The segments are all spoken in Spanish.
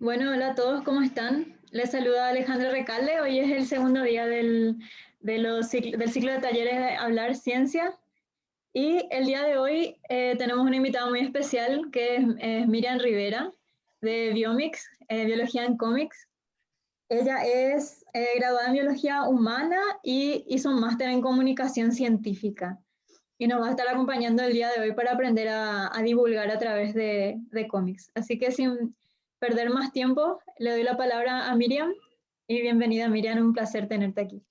Bueno, hola a todos, ¿cómo están? Les saluda Alejandra Recalde. Hoy es el segundo día del ciclo de talleres de Hablar Ciencia. Y el día de hoy tenemos una invitada muy especial que es Miriam Rivera de Biomix, Biología en Cómics. Ella es graduada en Biología Humana y hizo un máster en Comunicación Científica. Y nos va a estar acompañando el día de hoy para aprender a divulgar a través de cómics. Así que sin perder más tiempo, le doy la palabra a Miriam y bienvenida Miriam, un placer tenerte aquí.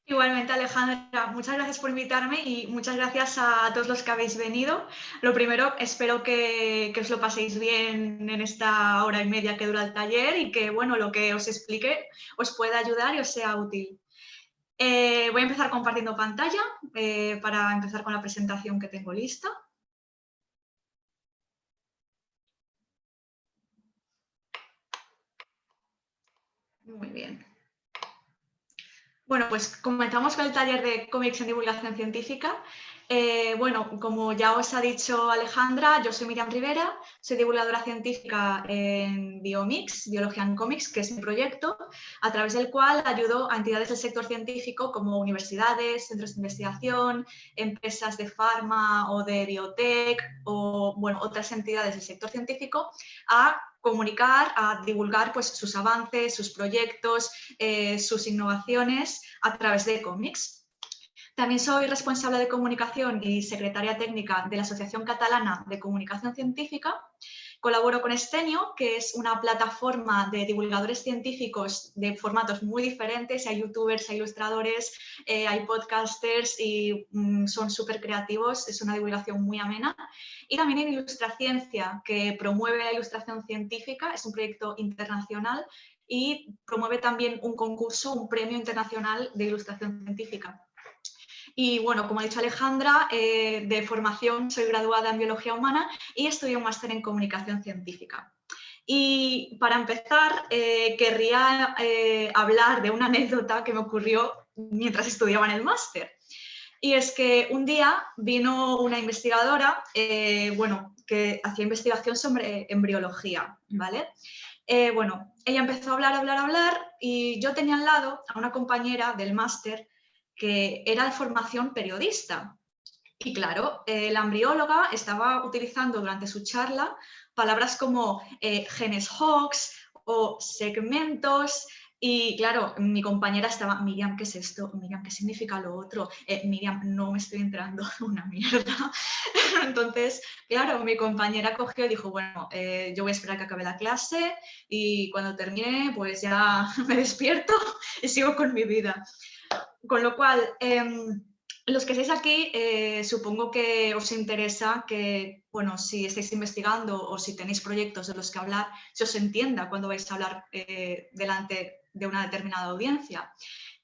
Igualmente, Alejandra, muchas gracias por invitarme y muchas gracias a todos los que habéis venido. Lo primero, espero que os lo paséis bien en esta hora y media que dura el taller y que, bueno, lo que os explique os pueda ayudar y os sea útil. Voy a empezar compartiendo pantalla para empezar con la presentación que tengo lista. Muy bien. Bueno, pues comenzamos con el taller de cómics en divulgación científica. Bueno, como ya os ha dicho Alejandra, yo soy Miriam Rivera, soy divulgadora científica en Biomix, Biología en Cómics, que es mi proyecto, a través del cual ayudo a entidades del sector científico como universidades, centros de investigación, empresas de farma o de biotech o bueno, otras entidades del sector científico a comunicar, a divulgar pues, sus avances, sus proyectos, sus innovaciones a través de cómics. También soy responsable de comunicación y secretaria técnica de la Asociación Catalana de Comunicación Científica. Colaboro con Estenio, que es una plataforma de divulgadores científicos de formatos muy diferentes. Hay youtubers, hay ilustradores, hay podcasters y son súper creativos. Es una divulgación muy amena. Y también en Ilustraciencia, que promueve la ilustración científica. Es un proyecto internacional y promueve también un concurso, un premio internacional de ilustración científica. Y bueno, como ha dicho Alejandra, de formación soy graduada en Biología Humana y estudié un máster en Comunicación Científica. Y para empezar, querría hablar de una anécdota que me ocurrió mientras estudiaba en el máster. Y es que un día vino una investigadora, bueno, que hacía investigación sobre embriología, ¿vale? Bueno, ella empezó a hablar y yo tenía al lado a una compañera del máster que era de formación periodista. Y claro, la embrióloga estaba utilizando durante su charla palabras como genes Hox o segmentos. Y claro, mi compañera estaba, Miriam, ¿qué es esto? Miriam, ¿qué significa lo otro? Miriam, no me estoy enterando una mierda. Entonces, claro, mi compañera cogió y dijo, bueno, yo voy a esperar a que acabe la clase y cuando termine, pues ya me despierto y sigo con mi vida. Con lo cual, los que estáis aquí, supongo que os interesa que, bueno, si estáis investigando o si tenéis proyectos de los que hablar, se os entienda cuando vais a hablar delante de una determinada audiencia.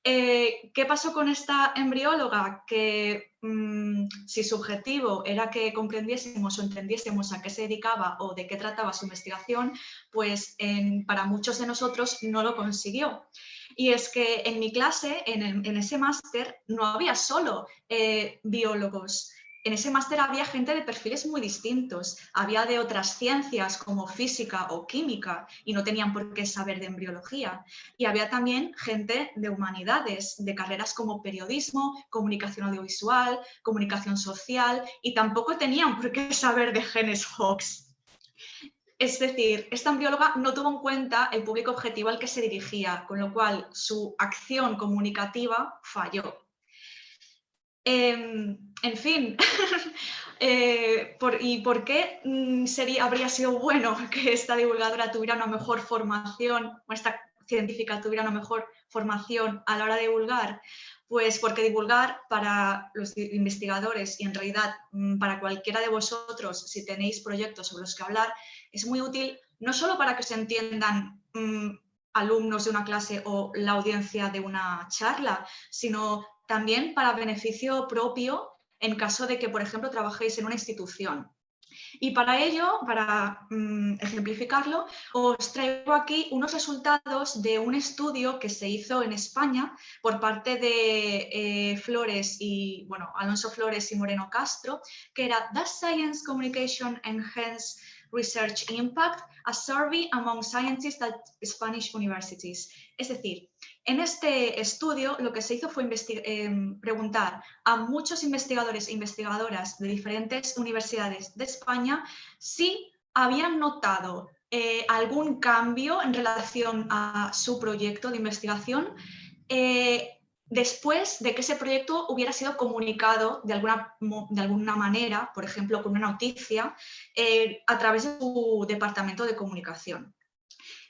¿Qué pasó con esta embrióloga? Que si su objetivo era que comprendiésemos o entendiésemos a qué se dedicaba o de qué trataba su investigación, pues para muchos de nosotros no lo consiguió. Y es que en mi clase, en ese máster, no había solo biólogos. En ese máster había gente de perfiles muy distintos. Había de otras ciencias como física o química y no tenían por qué saber de embriología. Y había también gente de humanidades, de carreras como periodismo, comunicación audiovisual, comunicación social y tampoco tenían por qué saber de genes Hox. Es decir, esta embrióloga no tuvo en cuenta el público objetivo al que se dirigía, con lo cual su acción comunicativa falló. En fin, ¿y por qué habría sido bueno que esta divulgadora tuviera una mejor formación, o esta científica tuviera una mejor formación a la hora de divulgar? Pues porque divulgar para los investigadores y en realidad para cualquiera de vosotros, si tenéis proyectos sobre los que hablar, es muy útil no solo para que se entiendan alumnos de una clase o la audiencia de una charla, sino también para beneficio propio en caso de que, por ejemplo, trabajéis en una institución. Y para ello, para ejemplificarlo, os traigo aquí unos resultados de un estudio que se hizo en España por parte de Alonso Flores y Moreno Castro, que era Does Science Communication Enhance Research Impact, a survey among scientists at Spanish universities. Es decir, en este estudio lo que se hizo fue preguntar a muchos investigadores e investigadoras de diferentes universidades de España si habían notado algún cambio en relación a su proyecto de investigación después de que ese proyecto hubiera sido comunicado de alguna manera, por ejemplo, con una noticia, a través de su departamento de comunicación.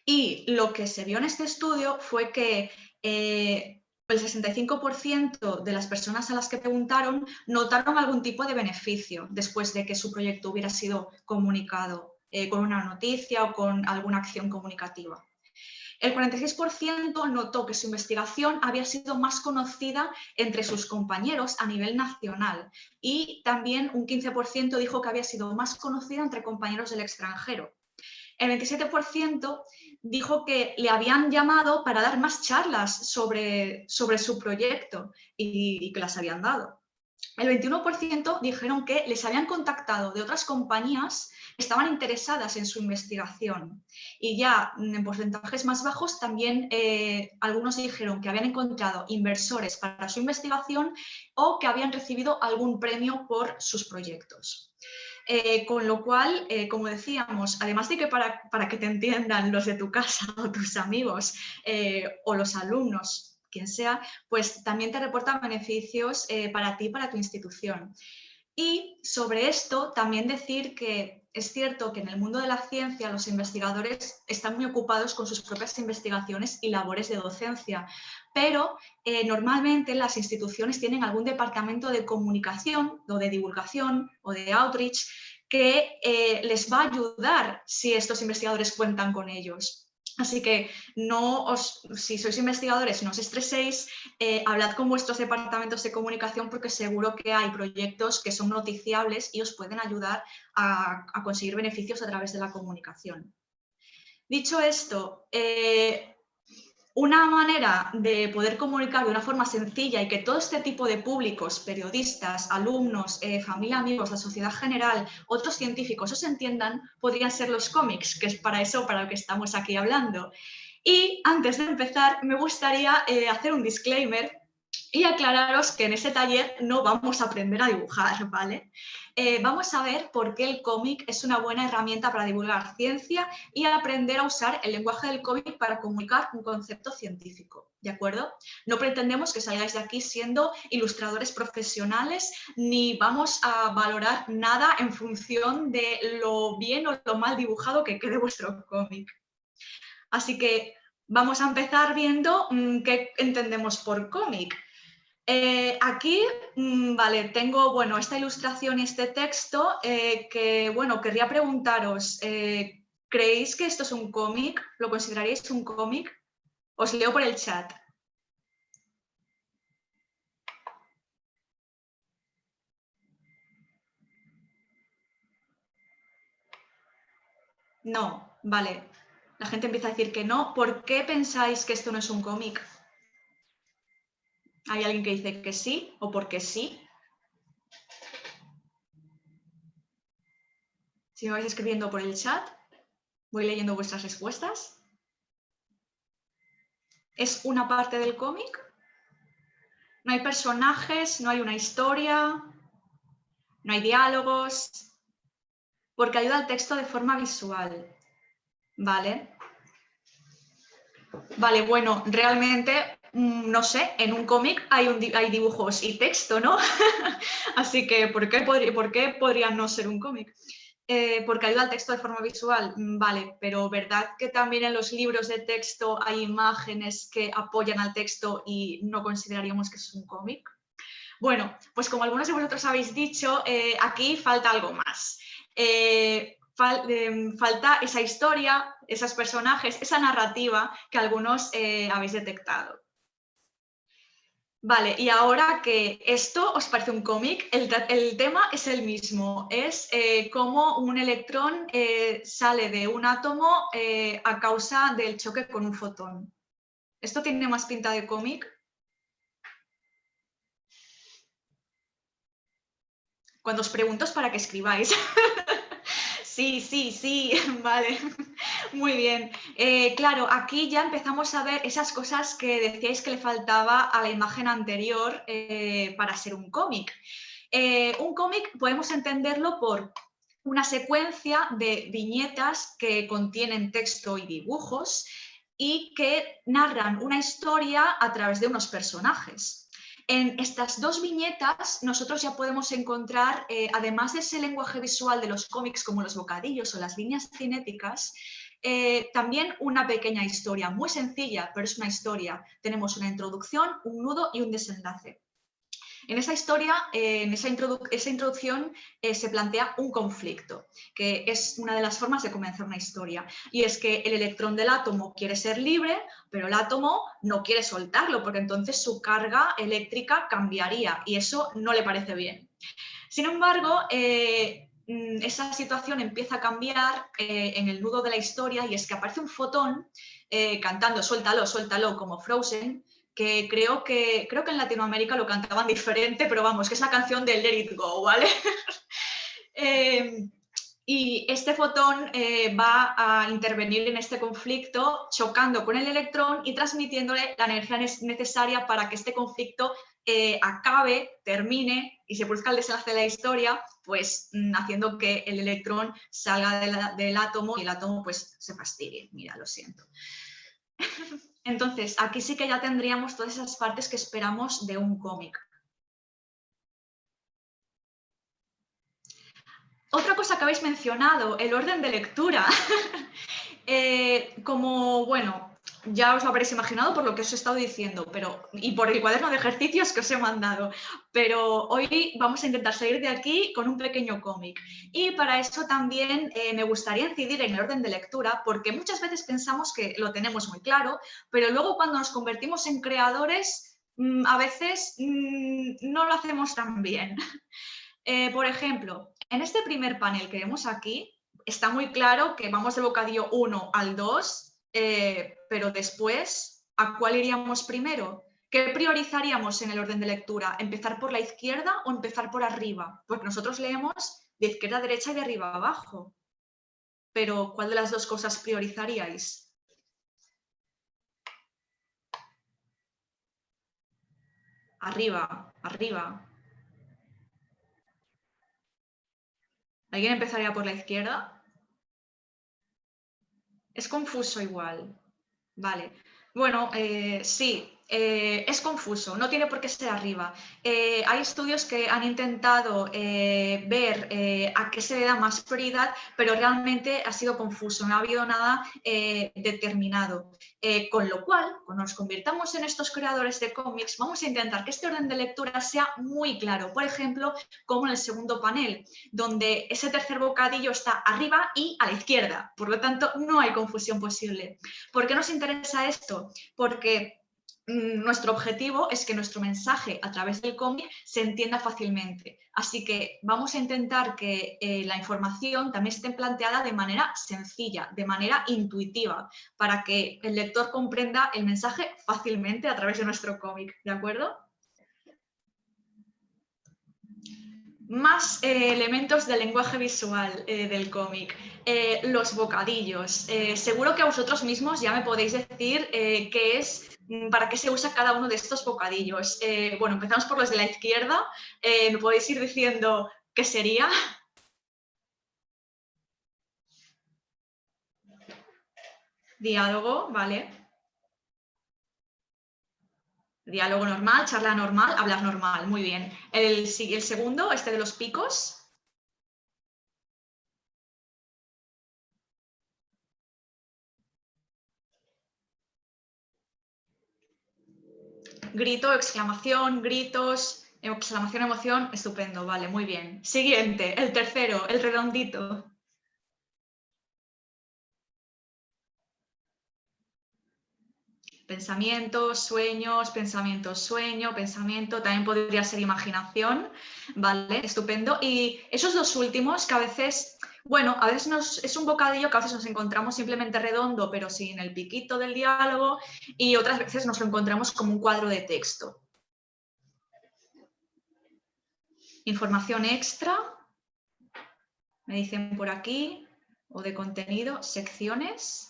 Y lo que se vio en este estudio fue que el 65% de las personas a las que preguntaron notaron algún tipo de beneficio después de que su proyecto hubiera sido comunicado con una noticia o con alguna acción comunicativa. El 46% notó que su investigación había sido más conocida entre sus compañeros a nivel nacional y también un 15% dijo que había sido más conocida entre compañeros del extranjero. El 27% dijo que le habían llamado para dar más charlas sobre su proyecto y que las habían dado. El 21% dijeron que les habían contactado de otras compañías que estaban interesadas en su investigación. Y ya en porcentajes más bajos también algunos dijeron que habían encontrado inversores para su investigación o que habían recibido algún premio por sus proyectos. Con lo cual, como decíamos, además de que para que te entiendan los de tu casa o tus amigos o los alumnos, quien sea, pues también te reporta beneficios para ti, para tu institución. Y sobre esto también decir que es cierto que en el mundo de la ciencia los investigadores están muy ocupados con sus propias investigaciones y labores de docencia, pero normalmente las instituciones tienen algún departamento de comunicación o de divulgación o de outreach que les va a ayudar si estos investigadores cuentan con ellos. Así que si sois investigadores, no os estreséis, hablad con vuestros departamentos de comunicación porque seguro que hay proyectos que son noticiables y os pueden ayudar a conseguir beneficios a través de la comunicación. Dicho esto, una manera de poder comunicar de una forma sencilla y que todo este tipo de públicos, periodistas, alumnos, familia, amigos, la sociedad general, otros científicos os entiendan, podrían ser los cómics, que es para eso para lo que estamos aquí hablando. Y antes de empezar, me gustaría hacer un disclaimer y aclararos que en este taller no vamos a aprender a dibujar, ¿vale? Vamos a ver por qué el cómic es una buena herramienta para divulgar ciencia y aprender a usar el lenguaje del cómic para comunicar un concepto científico, ¿de acuerdo? No pretendemos que salgáis de aquí siendo ilustradores profesionales ni vamos a valorar nada en función de lo bien o lo mal dibujado que quede vuestro cómic. Así que vamos a empezar viendo qué entendemos por cómic. Aquí, vale, tengo, bueno, esta ilustración y este texto que, bueno, querría preguntaros, ¿creéis que esto es un cómic? ¿Lo consideraríais un cómic? Os leo por el chat. No, vale. La gente empieza a decir que no. ¿Por qué pensáis que esto no es un cómic? ¿Hay alguien que dice que sí o porque sí? Si me vais escribiendo por el chat, voy leyendo vuestras respuestas. ¿Es una parte del cómic? No hay personajes, no hay una historia, no hay diálogos, porque ayuda al texto de forma visual, ¿vale? Vale, bueno, realmente, no sé, en un cómic hay dibujos y texto, ¿no? Así que, ¿por qué podría no ser un cómic? Porque ayuda al texto de forma visual, vale, pero ¿verdad que también en los libros de texto hay imágenes que apoyan al texto y no consideraríamos que es un cómic? Bueno, pues como algunos de vosotros habéis dicho, aquí falta algo más. Falta esa historia, esos personajes, esa narrativa que algunos habéis detectado. Vale, y ahora que esto os parece un cómic, el tema es el mismo, es cómo un electrón sale de un átomo a causa del choque con un fotón. ¿Esto tiene más pinta de cómic? Cuando os pregunto es para que escribáis. Sí, vale, muy bien. Claro, aquí ya empezamos a ver esas cosas que decíais que le faltaba a la imagen anterior para ser un cómic. Un cómic podemos entenderlo por una secuencia de viñetas que contienen texto y dibujos y que narran una historia a través de unos personajes. En estas dos viñetas nosotros ya podemos encontrar, además de ese lenguaje visual de los cómics como los bocadillos o las líneas cinéticas, también una pequeña historia, muy sencilla, pero es una historia. Tenemos una introducción, un nudo y un desenlace. En esa historia, en esa introducción, se plantea un conflicto, que es una de las formas de comenzar una historia. Y es que el electrón del átomo quiere ser libre, pero el átomo no quiere soltarlo, porque entonces su carga eléctrica cambiaría y eso no le parece bien. Sin embargo, esa situación empieza a cambiar en el nudo de la historia y es que aparece un fotón cantando "Suéltalo, suéltalo", como Frozen, que creo que en Latinoamérica lo cantaban diferente, pero vamos, que es la canción de Let It Go, ¿vale? Y este fotón va a intervenir en este conflicto chocando con el electrón y transmitiéndole la energía necesaria para que este conflicto acabe, termine y se produzca el desenlace de la historia, pues haciendo que el electrón salga del átomo y el átomo pues se fastidie. Mira, lo siento. Entonces, aquí sí que ya tendríamos todas esas partes que esperamos de un cómic. Otra cosa que habéis mencionado, el orden de lectura. Como, bueno, ya os lo habréis imaginado por lo que os he estado diciendo, y por el cuaderno de ejercicios que os he mandado, pero hoy vamos a intentar salir de aquí con un pequeño cómic. Y para eso también me gustaría incidir en el orden de lectura, porque muchas veces pensamos que lo tenemos muy claro, pero luego cuando nos convertimos en creadores, a veces no lo hacemos tan bien. Por ejemplo, en este primer panel que vemos aquí, está muy claro que vamos del bocadillo 1 al 2, pero después, ¿a cuál iríamos primero? ¿Qué priorizaríamos en el orden de lectura? ¿Empezar por la izquierda o empezar por arriba? Porque nosotros leemos de izquierda a derecha y de arriba a abajo. Pero, ¿cuál de las dos cosas priorizaríais? Arriba, arriba. ¿Alguien empezaría por la izquierda? Es confuso igual. Vale. Bueno, sí, es confuso, no tiene por qué ser arriba. Hay estudios que han intentado ver a qué se le da más prioridad, pero realmente ha sido confuso, no ha habido nada determinado. Con lo cual, cuando nos convirtamos en estos creadores de cómics, vamos a intentar que este orden de lectura sea muy claro. Por ejemplo, como en el segundo panel, donde ese tercer bocadillo está arriba y a la izquierda. Por lo tanto, no hay confusión posible. ¿Por qué nos interesa esto? Porque nuestro objetivo es que nuestro mensaje a través del cómic se entienda fácilmente. Así que vamos a intentar que la información también esté planteada de manera sencilla, de manera intuitiva, para que el lector comprenda el mensaje fácilmente a través de nuestro cómic. ¿De acuerdo? Más elementos del lenguaje visual del cómic. Los bocadillos. Seguro que vosotros mismos ya me podéis decir qué es, para qué se usa cada uno de estos bocadillos. Bueno, empezamos por los de la izquierda. ¿Me podéis ir diciendo qué sería? Diálogo, vale. Diálogo normal, charla normal, hablar normal. Muy bien. El segundo, este de los picos. Grito, exclamación, gritos, exclamación, emoción, estupendo, vale, muy bien. Siguiente, el tercero, el redondito. Pensamientos, sueños, sueño, pensamiento, también podría ser imaginación, vale, estupendo. Y esos dos últimos que a veces, bueno, a veces es un bocadillo que a veces nos encontramos simplemente redondo, pero sin el piquito del diálogo, y otras veces nos lo encontramos como un cuadro de texto. Información extra. Me dicen por aquí, o de contenido, secciones.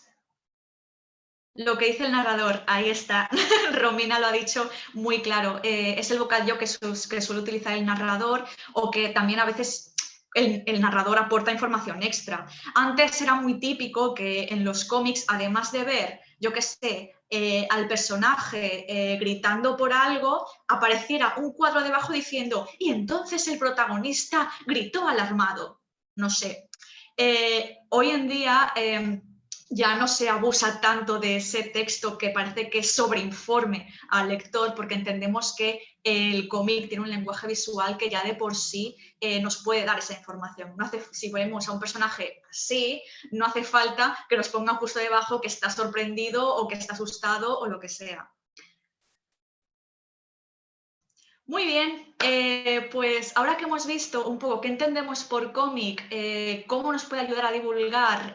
Lo que dice el narrador, ahí está. Romina lo ha dicho muy claro. Es el vocablo que suele utilizar el narrador o que también a veces el narrador aporta información extra. Antes era muy típico que en los cómics, además de ver, yo qué sé, al personaje gritando por algo, apareciera un cuadro debajo diciendo y entonces el protagonista gritó alarmado. No sé. Hoy en día ya no se abusa tanto de ese texto que parece que sobreinforme al lector, porque entendemos que el cómic tiene un lenguaje visual que ya de por sí nos puede dar esa información. No hace, si vemos a un personaje así, no hace falta que nos ponga justo debajo que está sorprendido o que está asustado o lo que sea. Muy bien, pues ahora que hemos visto un poco qué entendemos por cómic, cómo nos puede ayudar a divulgar,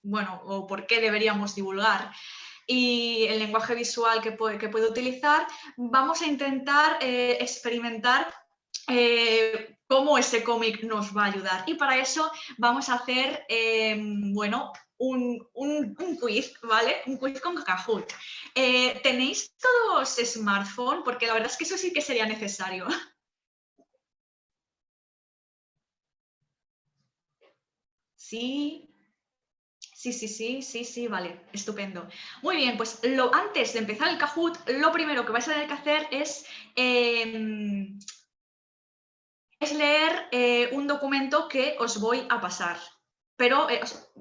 bueno, o por qué deberíamos divulgar, y el lenguaje visual que puede utilizar, vamos a intentar experimentar cómo ese cómic nos va a ayudar. Y para eso vamos a hacer, bueno, un quiz, ¿vale? Un quiz con Kahoot. ¿Tenéis todos smartphone? Porque la verdad es que eso sí que sería necesario. Sí, sí, vale, estupendo. Muy bien, pues antes de empezar el Kahoot, lo primero que vais a tener que hacer es leer un documento que os voy a pasar. Pero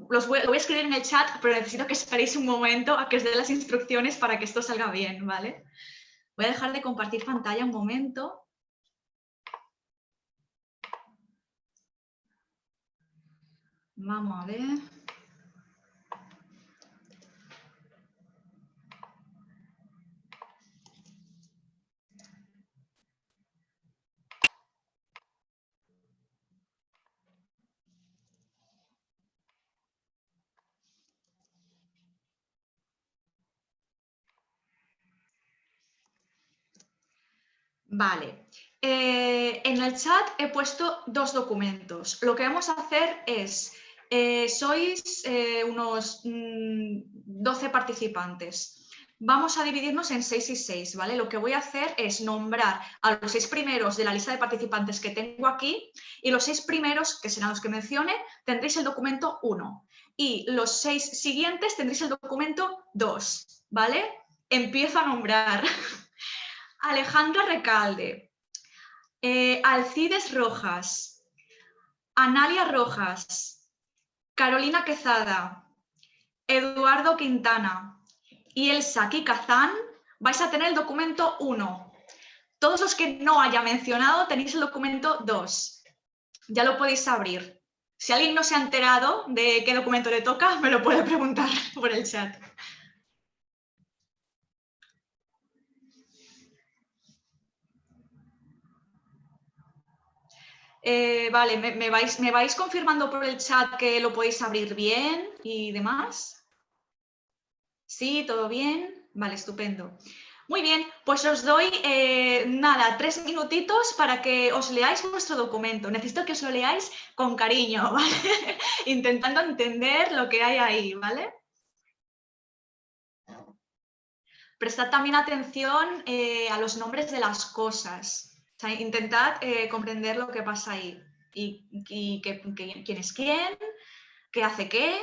lo voy a escribir en el chat, pero necesito que esperéis un momento a que os dé las instrucciones para que esto salga bien, ¿vale? Voy a dejar de compartir pantalla un momento. Vamos a ver. Vale. En el chat he puesto dos documentos. Lo que vamos a hacer es, sois unos 12 participantes. Vamos a dividirnos en 6 y 6, ¿vale? Lo que voy a hacer es nombrar a los 6 primeros de la lista de participantes que tengo aquí y los 6 primeros, que serán los que mencione, tendréis el documento 1. Y los 6 siguientes tendréis el documento 2, ¿vale? Empiezo a nombrar. Alejandra Recalde, Alcides Rojas, Analia Rojas, Carolina Quezada, Eduardo Quintana y Elsa Kikazán, vais a tener el documento 1. Todos los que no haya mencionado tenéis el documento 2. Ya lo podéis abrir. Si alguien no se ha enterado de qué documento le toca, me lo puede preguntar por el chat. Vale, ¿me vais confirmando por el chat que lo podéis abrir bien y demás? Sí, ¿todo bien? Vale, estupendo. Muy bien, pues os doy, nada, 3 minutitos para que os leáis vuestro documento. Necesito que os lo leáis con cariño, ¿vale? Intentando entender lo que hay ahí, ¿vale? Prestad también atención a los nombres de las cosas. O sea, intentad comprender lo que pasa ahí. Y quién es quién, qué hace qué.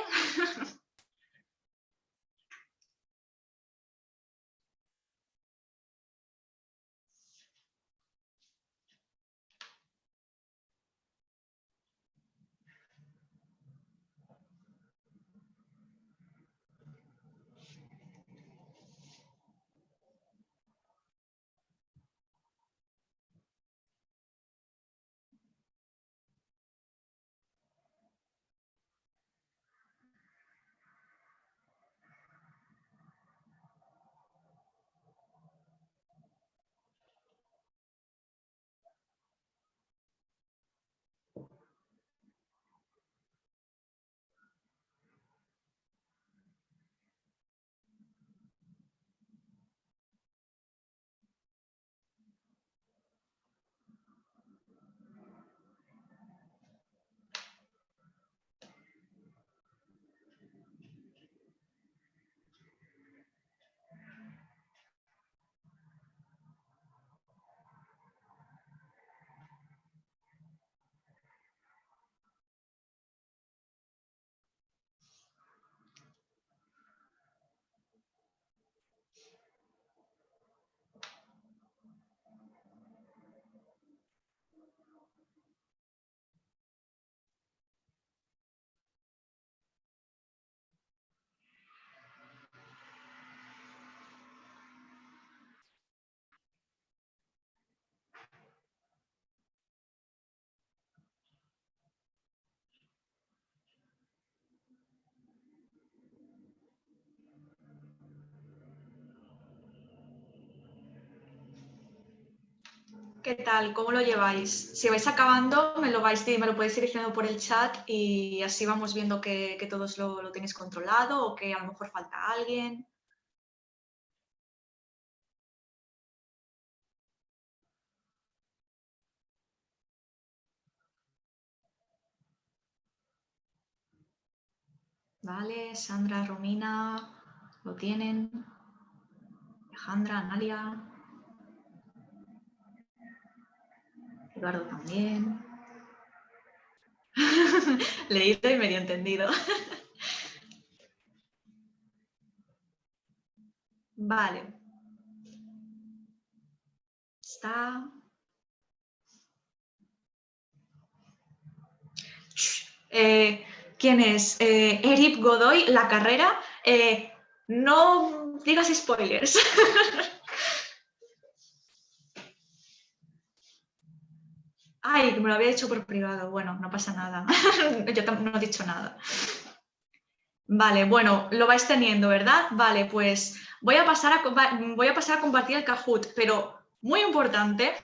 ¿Qué tal? ¿Cómo lo lleváis? Si vais acabando, me lo podéis ir diciendo por el chat y así vamos viendo que todos lo tenéis controlado o que a lo mejor falta alguien. Vale, Sandra, Romina, lo tienen. Alejandra, Nalia. Eduardo también. Leído y medio entendido. Vale. Está. ¿Quién es? Eric Godoy, La Carrera. No digas spoilers. Ay, que me lo había hecho por privado. Bueno, no pasa nada. Yo no he dicho nada. Vale, bueno, lo vais teniendo, ¿verdad? Vale, pues voy a pasar a compartir el Kahoot, pero muy importante,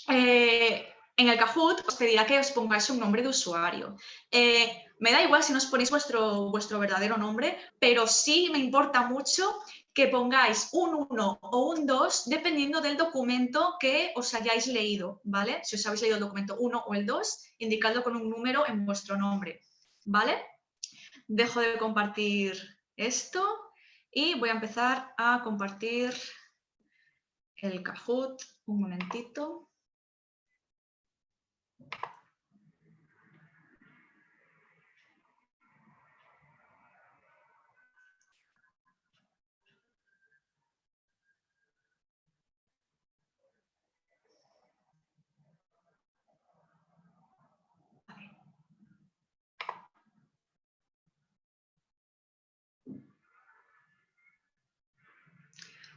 en el Kahoot os pedirá que os pongáis un nombre de usuario. Me da igual si no os ponéis vuestro verdadero nombre, pero sí me importa mucho que pongáis un 1 o un 2 dependiendo del documento que os hayáis leído, ¿vale? Si os habéis leído el documento 1 o el 2, indicadlo con un número en vuestro nombre, ¿vale? Dejo de compartir esto y voy a empezar a compartir el Kahoot. Un momentito.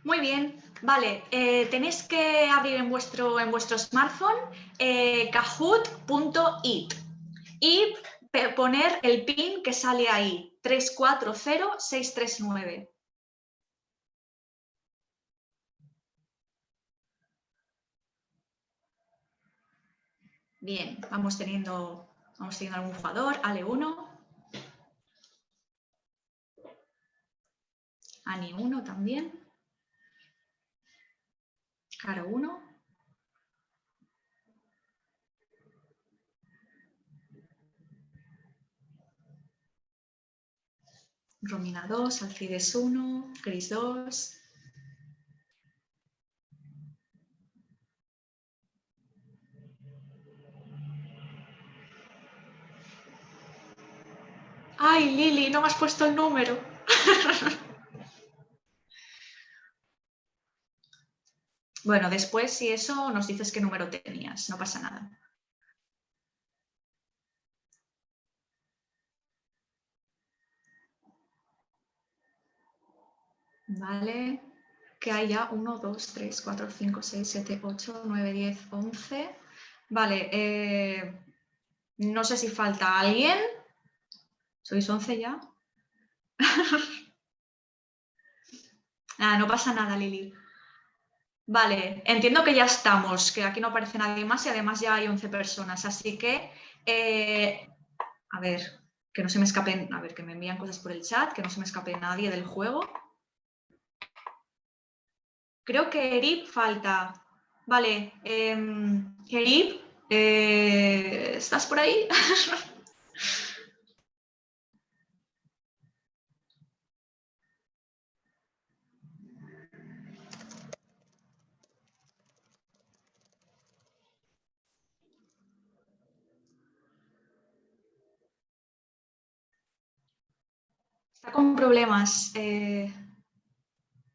Muy bien, vale, tenéis que abrir en vuestro smartphone kahoot.it y poner el pin que sale ahí, 340639. Bien, vamos teniendo algún jugador, Ale1, Ani1 también, Caro1. Romina 2, Alcides 1, Cris 2. ¡Ay, Lili, no me has puesto el número! Bueno, después, si eso, nos dices qué número tenías, no pasa nada. Vale, que hay ya 1, 2, 3, 4, 5, 6, 7, 8, 9, 10, 11. Vale, no sé si falta alguien. ¿Sois 11 ya? No pasa nada, Lili. Vale, entiendo que ya estamos, que aquí no aparece nadie más y además ya hay 11 personas, así que, a ver, que no se me escapen, a ver, que me envían cosas por el chat, que no se me escape nadie del juego. Creo que Erip falta. Vale, Erip, ¿estás por ahí? Está con problemas.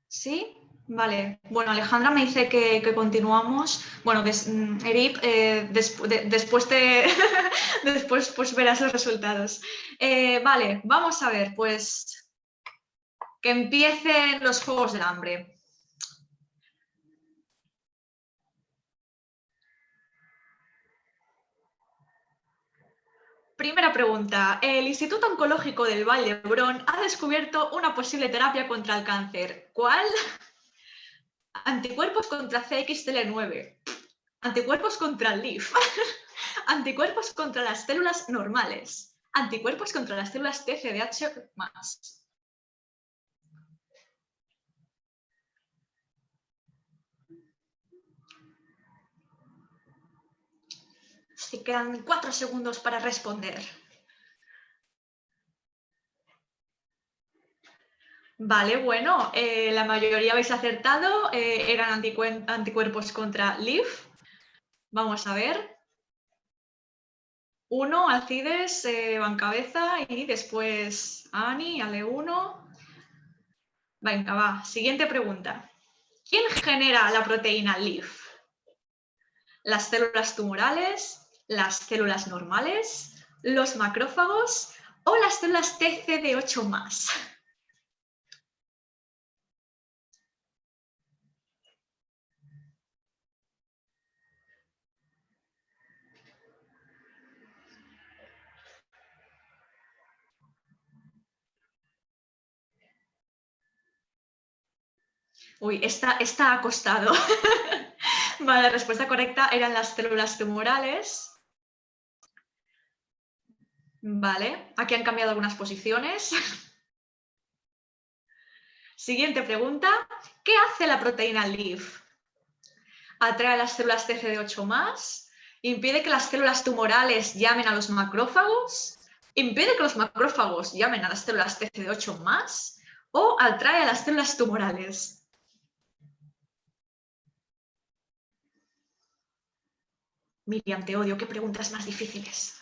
¿Sí? Vale. Bueno, Alejandra me dice que continuamos. Bueno, Erip, después después pues verás los resultados. Vale, vamos a ver, pues que empiecen los Juegos del Hambre. Primera pregunta. El Instituto Oncológico del Vall d'Hebron ha descubierto una posible terapia contra el cáncer. ¿Cuál? Anticuerpos contra CXCL9. Anticuerpos contra el LIF. Anticuerpos contra las células normales. Anticuerpos contra las células TCDH+. Así quedan 4 segundos para responder. Vale, bueno, la mayoría habéis acertado. Eran anticuerpos contra LIF. Vamos a ver. 1, Alcides, va en cabeza y después Ani, Ale1. Venga, va. Siguiente pregunta. ¿Quién genera la proteína LIF? ¿Las células tumorales, las células normales, los macrófagos o las células TCD8+? Uy, esta ha costado. Vale, la respuesta correcta eran las células tumorales. Vale, aquí han cambiado algunas posiciones. Siguiente pregunta. ¿Qué hace la proteína LIF? ¿Atrae a las células TCD8+? ¿Impide que las células tumorales llamen a los macrófagos? ¿Impide que los macrófagos llamen a las células TCD8+? ¿O atrae a las células tumorales? Miriam, te odio. ¿Qué preguntas más difíciles?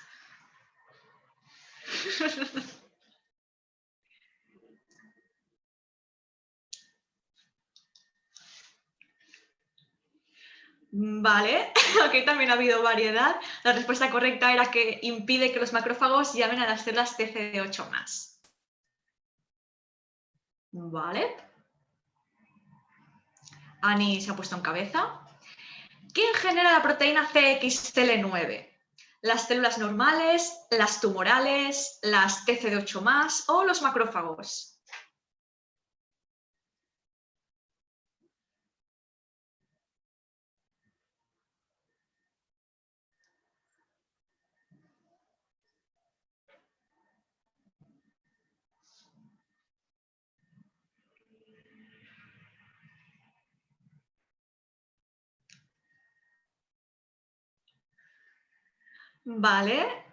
Vale, aquí también ha habido variedad. La respuesta correcta era que impide que los macrófagos llamen a las células TCD8+. Vale. Ani se ha puesto en cabeza. ¿Quién genera la proteína CXCL9? ¿Las células normales, las tumorales, las TCD8+, o los macrófagos? Vale,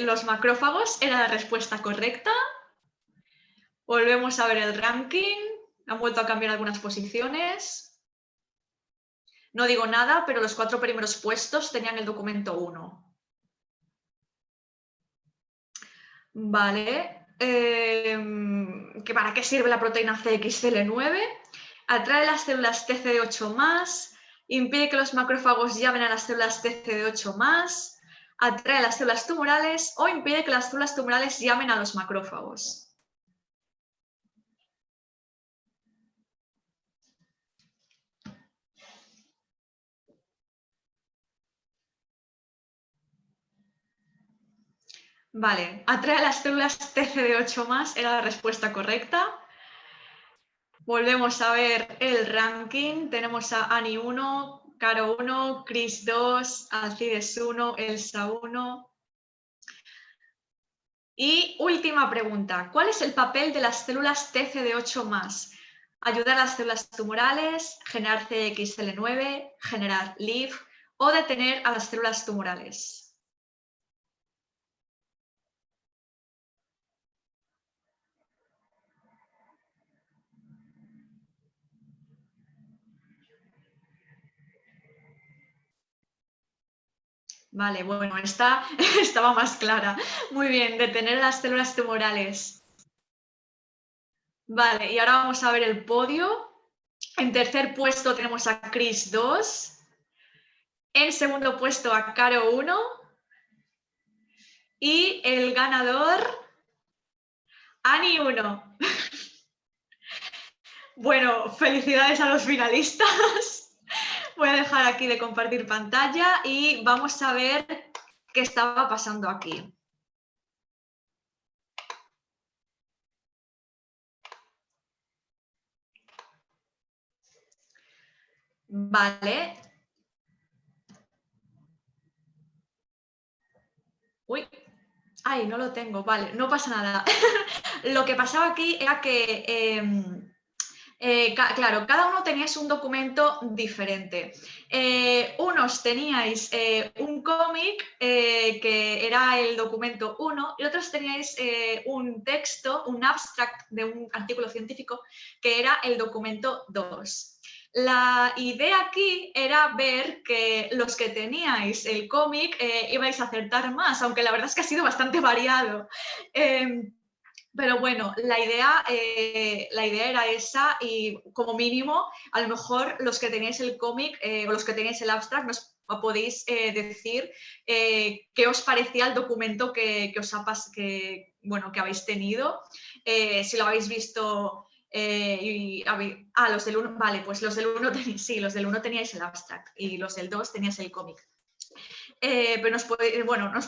los macrófagos era la respuesta correcta. Volvemos a ver el ranking. Han vuelto a cambiar algunas posiciones. No digo nada, pero los 4 primeros puestos tenían el documento 1. Vale. ¿Para qué sirve la proteína CXCL9? Atrae las células TCD8+, impide que los macrófagos llamen a las células TCD8+, atrae a las células tumorales o impide que las células tumorales llamen a los macrófagos. Vale, atrae a las células TCD8+, era la respuesta correcta. Volvemos a ver el ranking. Tenemos a Ani 1, Caro 1, Chris 2, Alcides 1, Elsa 1. Y última pregunta. ¿Cuál es el papel de las células TCD8+? Ayudar a las células tumorales, generar CXCL9, generar LIF o detener a las células tumorales. Vale, bueno, esta estaba más clara. Muy bien, detener a las células tumorales. Vale, y ahora vamos a ver el podio. En tercer puesto tenemos a Chris 2. En segundo puesto a Caro 1. Y el ganador, Ani 1. Bueno, felicidades a los finalistas. Voy a dejar aquí de compartir pantalla y vamos a ver qué estaba pasando aquí. Vale. Uy, ay, no lo tengo, vale, no pasa nada. Lo que pasaba aquí era que, claro, cada uno teníais un documento diferente. Unos teníais un cómic que era el documento 1 y otros teníais un texto, un abstract de un artículo científico que era el documento 2. La idea aquí era ver que los que teníais el cómic ibais a acertar más, aunque la verdad es que ha sido bastante variado. Pero bueno, la idea era esa y como mínimo, a lo mejor los que tenéis el cómic o los que tenéis el abstract nos podéis decir qué os parecía el documento que habéis tenido, si lo habéis visto. Los del 1, vale, pues los del 1 sí, los del 1 teníais el abstract y los del 2 teníais el cómic. Pero nos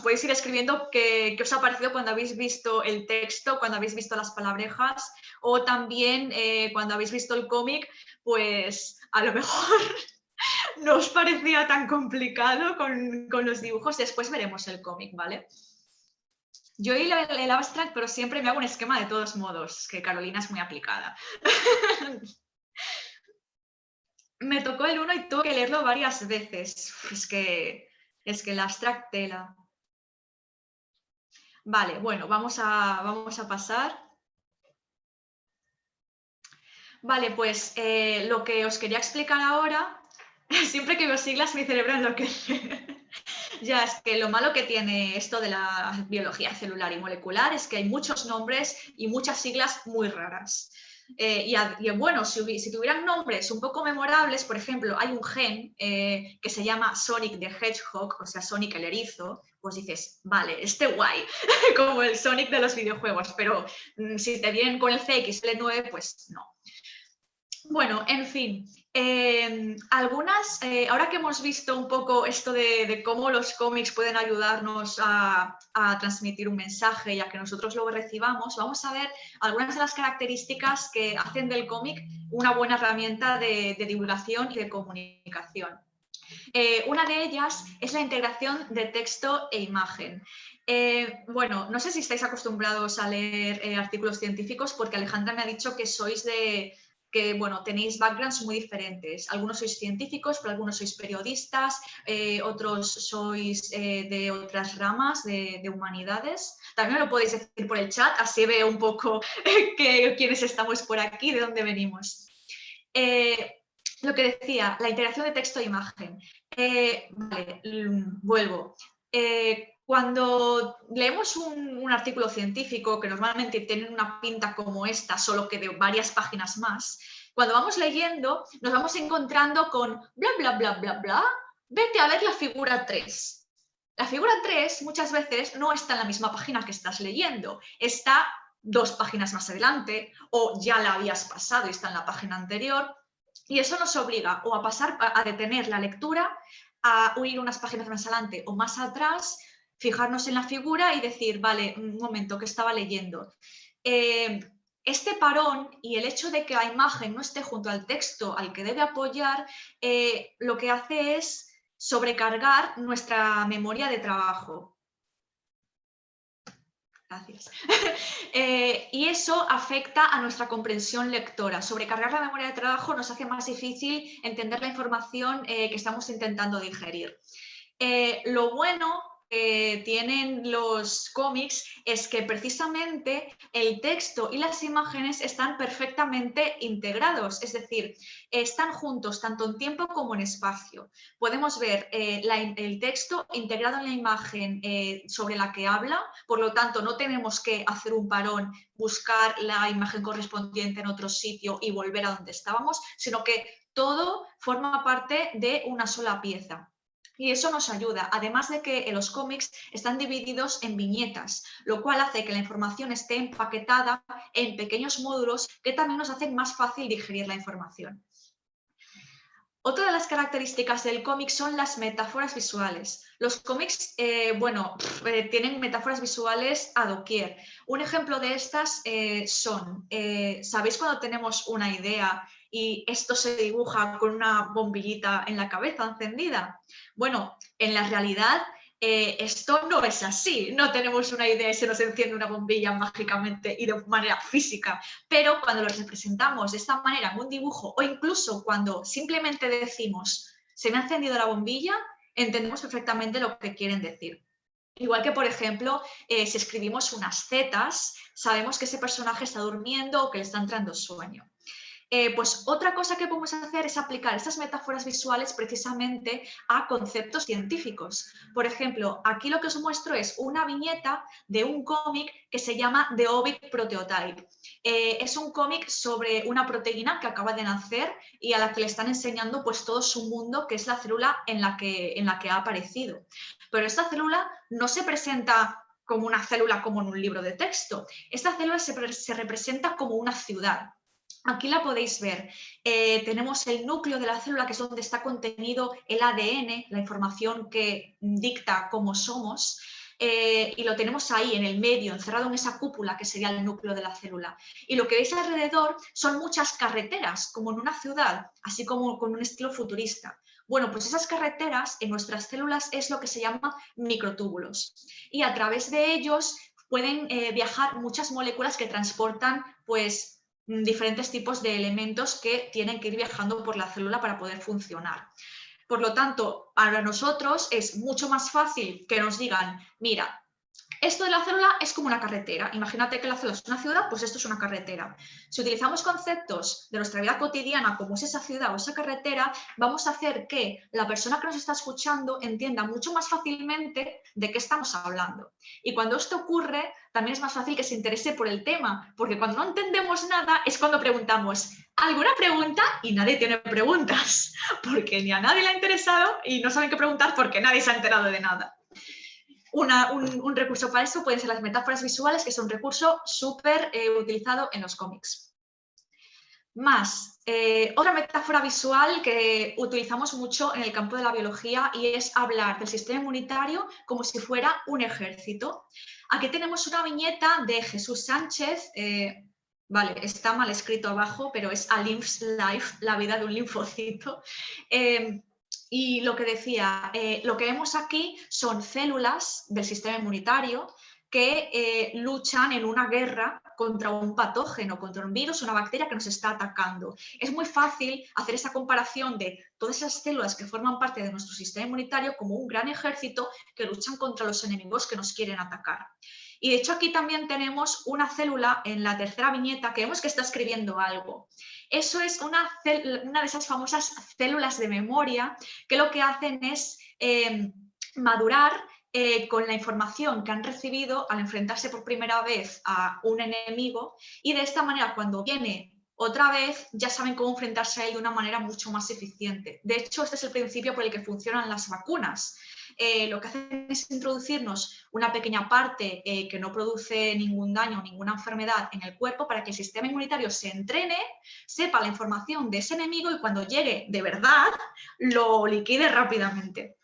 podéis ir escribiendo qué os ha parecido cuando habéis visto el texto, cuando habéis visto las palabrejas o también cuando habéis visto el cómic, pues a lo mejor no os parecía tan complicado con los dibujos. Después veremos el cómic, ¿vale? Yo oí el abstract, pero siempre me hago un esquema de todos modos, que Carolina es muy aplicada. Me tocó el 1 y tuve que leerlo varias veces. Es que el abstract tela. Vale, bueno, vamos a pasar. Vale, pues lo que os quería explicar ahora, siempre que veo siglas mi cerebro enloquece. Ya, es que lo malo que tiene esto de la biología celular y molecular es que hay muchos nombres y muchas siglas muy raras. Bueno, si tuvieran nombres un poco memorables, por ejemplo, hay un gen que se llama Sonic the Hedgehog, o sea, Sonic el erizo, pues dices, vale, guay, como el Sonic de los videojuegos, pero si te vienen con el CXL9, pues no. Bueno, en fin, ahora que hemos visto un poco esto de cómo los cómics pueden ayudarnos a transmitir un mensaje y a que nosotros lo recibamos, vamos a ver algunas de las características que hacen del cómic una buena herramienta de divulgación y de comunicación. Una de ellas es la integración de texto e imagen. Bueno, no sé si estáis acostumbrados a leer artículos científicos porque Alejandra me ha dicho que tenéis backgrounds muy diferentes. Algunos sois científicos, pero algunos sois periodistas, otros sois de otras ramas de humanidades. También me lo podéis decir por el chat, así veo un poco quiénes estamos por aquí, de dónde venimos. Lo que decía, la integración de texto e imagen. Vale, vuelvo. Cuando leemos un artículo científico, que normalmente tiene una pinta como esta, solo que de varias páginas más, cuando vamos leyendo nos vamos encontrando con bla, bla, bla, bla, bla, vete a ver la figura 3. La figura 3 muchas veces no está en la misma página que estás leyendo, está 2 páginas más adelante o ya la habías pasado y está en la página anterior. Y eso nos obliga o a detener la lectura, a huir unas páginas más adelante o más atrás, fijarnos en la figura y decir, vale, un momento, ¿qué estaba leyendo? Este parón y el hecho de que la imagen no esté junto al texto al que debe apoyar, lo que hace es sobrecargar nuestra memoria de trabajo. Gracias. Y eso afecta a nuestra comprensión lectora. Sobrecargar la memoria de trabajo nos hace más difícil entender la información que estamos intentando digerir. Lo bueno que tienen los cómics es que precisamente el texto y las imágenes están perfectamente integrados, es decir, están juntos tanto en tiempo como en espacio. Podemos ver el texto integrado en la imagen sobre la que habla, por lo tanto no tenemos que hacer un parón, buscar la imagen correspondiente en otro sitio y volver a donde estábamos, sino que todo forma parte de una sola pieza. Y eso nos ayuda, además de que los cómics están divididos en viñetas, lo cual hace que la información esté empaquetada en pequeños módulos que también nos hacen más fácil digerir la información. Otra de las características del cómic son las metáforas visuales. Los cómics, tienen metáforas visuales a doquier. Un ejemplo de estas son, ¿sabéis cuando tenemos una idea y esto se dibuja con una bombillita en la cabeza encendida? Bueno, en la realidad esto no es así, no tenemos una idea y se nos enciende una bombilla mágicamente y de manera física, pero cuando lo representamos de esta manera en un dibujo o incluso cuando simplemente decimos se me ha encendido la bombilla, entendemos perfectamente lo que quieren decir. Igual que, por ejemplo, si escribimos unas zetas, sabemos que ese personaje está durmiendo o que le está entrando sueño. Pues otra cosa que podemos hacer es aplicar estas metáforas visuales precisamente a conceptos científicos. Por ejemplo, aquí lo que os muestro es una viñeta de un cómic que se llama The Ovid Proteotype. Es un cómic sobre una proteína que acaba de nacer y a la que le están enseñando pues todo su mundo, que es la célula en la que ha aparecido. Pero esta célula no se presenta como una célula como en un libro de texto. Esta célula se representa como una ciudad. Aquí la podéis ver. Tenemos el núcleo de la célula, que es donde está contenido el ADN, la información que dicta cómo somos, y lo tenemos ahí en el medio, encerrado en esa cúpula que sería el núcleo de la célula. Y lo que veis alrededor son muchas carreteras, como en una ciudad, así como con un estilo futurista. Bueno, pues esas carreteras en nuestras células es lo que se llama microtúbulos. Y a través de ellos pueden viajar muchas moléculas que transportan, pues, diferentes tipos de elementos que tienen que ir viajando por la célula para poder funcionar. Por lo tanto, para nosotros es mucho más fácil que nos digan, mira, esto de la célula es como una carretera. Imagínate que la célula es una ciudad, pues esto es una carretera. Si utilizamos conceptos de nuestra vida cotidiana, como es esa ciudad o esa carretera, vamos a hacer que la persona que nos está escuchando entienda mucho más fácilmente de qué estamos hablando. Y cuando esto ocurre, también es más fácil que se interese por el tema, porque cuando no entendemos nada es cuando preguntamos, ¿alguna pregunta? Y nadie tiene preguntas, porque ni a nadie le ha interesado y no saben qué preguntar porque nadie se ha enterado de nada. Un recurso para eso pueden ser las metáforas visuales, que es un recurso súper utilizado en los cómics. Más, otra metáfora visual que utilizamos mucho en el campo de la biología y es hablar del sistema inmunitario como si fuera un ejército. Aquí tenemos una viñeta de Jesús Sánchez, vale, está mal escrito abajo, pero es A Lymph's Life, la vida de un linfocito. Y lo que decía, lo que vemos aquí son células del sistema inmunitario que luchan en una guerra contra un patógeno, contra un virus, una bacteria que nos está atacando. Es muy fácil hacer esa comparación de todas esas células que forman parte de nuestro sistema inmunitario como un gran ejército que luchan contra los enemigos que nos quieren atacar. Y de hecho aquí también tenemos una célula en la tercera viñeta que vemos que está escribiendo algo. Eso es una de esas famosas células de memoria que lo que hacen es madurar con la información que han recibido al enfrentarse por primera vez a un enemigo, y de esta manera cuando viene otra vez ya saben cómo enfrentarse a él de una manera mucho más eficiente. De hecho, este es el principio por el que funcionan las vacunas. Lo que hacen es introducirnos una pequeña parte que no produce ningún daño o ninguna enfermedad en el cuerpo para que el sistema inmunitario se entrene, sepa la información de ese enemigo y cuando llegue de verdad lo liquide rápidamente.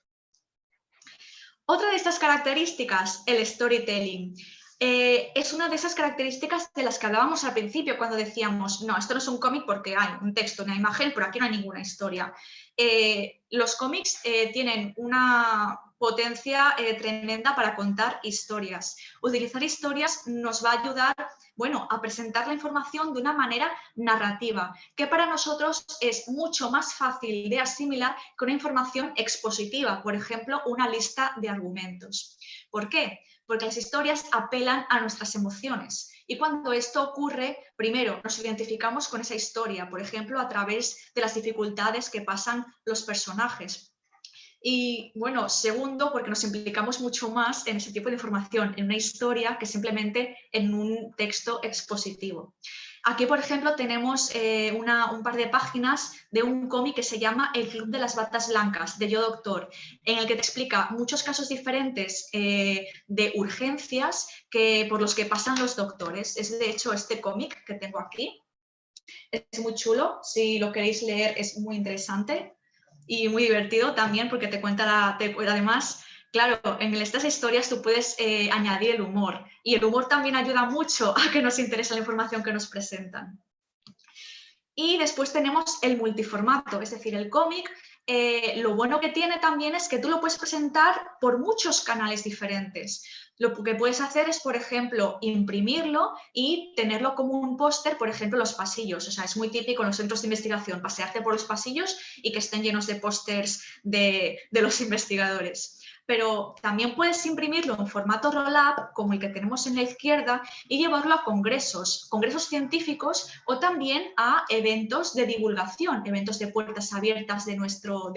Otra de estas características, el storytelling. Es una de esas características de las que hablábamos al principio cuando decíamos, no, esto no es un cómic porque hay un texto, una imagen, pero aquí no hay ninguna historia. Los cómics tienen una potencia tremenda para contar historias. Utilizar historias nos va a ayudar, bueno, a presentar la información de una manera narrativa, que para nosotros es mucho más fácil de asimilar que una información expositiva, por ejemplo, una lista de argumentos. ¿Por qué? Porque las historias apelan a nuestras emociones. Y cuando esto ocurre, primero nos identificamos con esa historia, por ejemplo, a través de las dificultades que pasan los personajes. Y bueno, segundo, porque nos implicamos mucho más en ese tipo de información, en una historia, que simplemente en un texto expositivo. Aquí, por ejemplo, tenemos un par de páginas de un cómic que se llama El Club de las Batas Blancas, de Yo Doctor, en el que te explica muchos casos diferentes de urgencias por los que pasan los doctores. Es de hecho este cómic que tengo aquí. Es muy chulo, si lo queréis leer es muy interesante y muy divertido también porque te cuenta, además, claro, en estas historias tú puedes añadir el humor y el humor también ayuda mucho a que nos interese la información que nos presentan. Y después tenemos el multiformato, es decir, el cómic lo bueno que tiene también es que tú lo puedes presentar por muchos canales diferentes. Lo que puedes hacer es, por ejemplo, imprimirlo y tenerlo como un póster, por ejemplo, en los pasillos. O sea, es muy típico en los centros de investigación, pasearte por los pasillos y que estén llenos de pósters de los investigadores. Pero también puedes imprimirlo en formato roll-up, como el que tenemos en la izquierda, y llevarlo a congresos científicos o también a eventos de divulgación, eventos de puertas abiertas de nuestro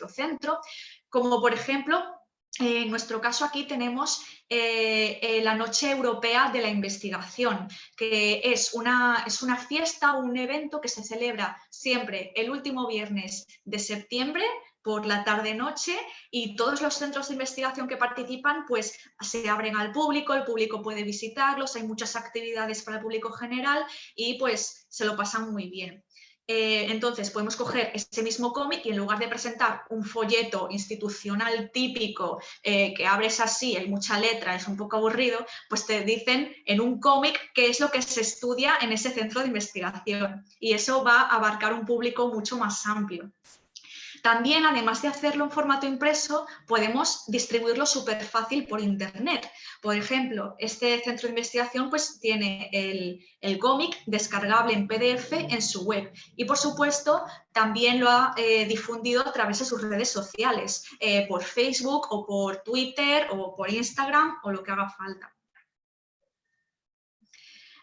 centro, como por ejemplo, en nuestro caso aquí tenemos la Noche Europea de la Investigación, que es una fiesta, un evento que se celebra siempre el último viernes de septiembre por la tarde-noche, y todos los centros de investigación que participan pues se abren al público, el público puede visitarlos, hay muchas actividades para el público general y pues se lo pasan muy bien. Entonces podemos coger ese mismo cómic y en lugar de presentar un folleto institucional típico que abres así, hay mucha letra, es un poco aburrido, pues te dicen en un cómic qué es lo que se estudia en ese centro de investigación, y eso va a abarcar un público mucho más amplio. También, además de hacerlo en formato impreso, podemos distribuirlo súper fácil por internet. Por ejemplo, este centro de investigación pues, tiene el cómic descargable en PDF en su web y, por supuesto, también lo ha difundido a través de sus redes sociales, por Facebook o por Twitter o por Instagram o lo que haga falta.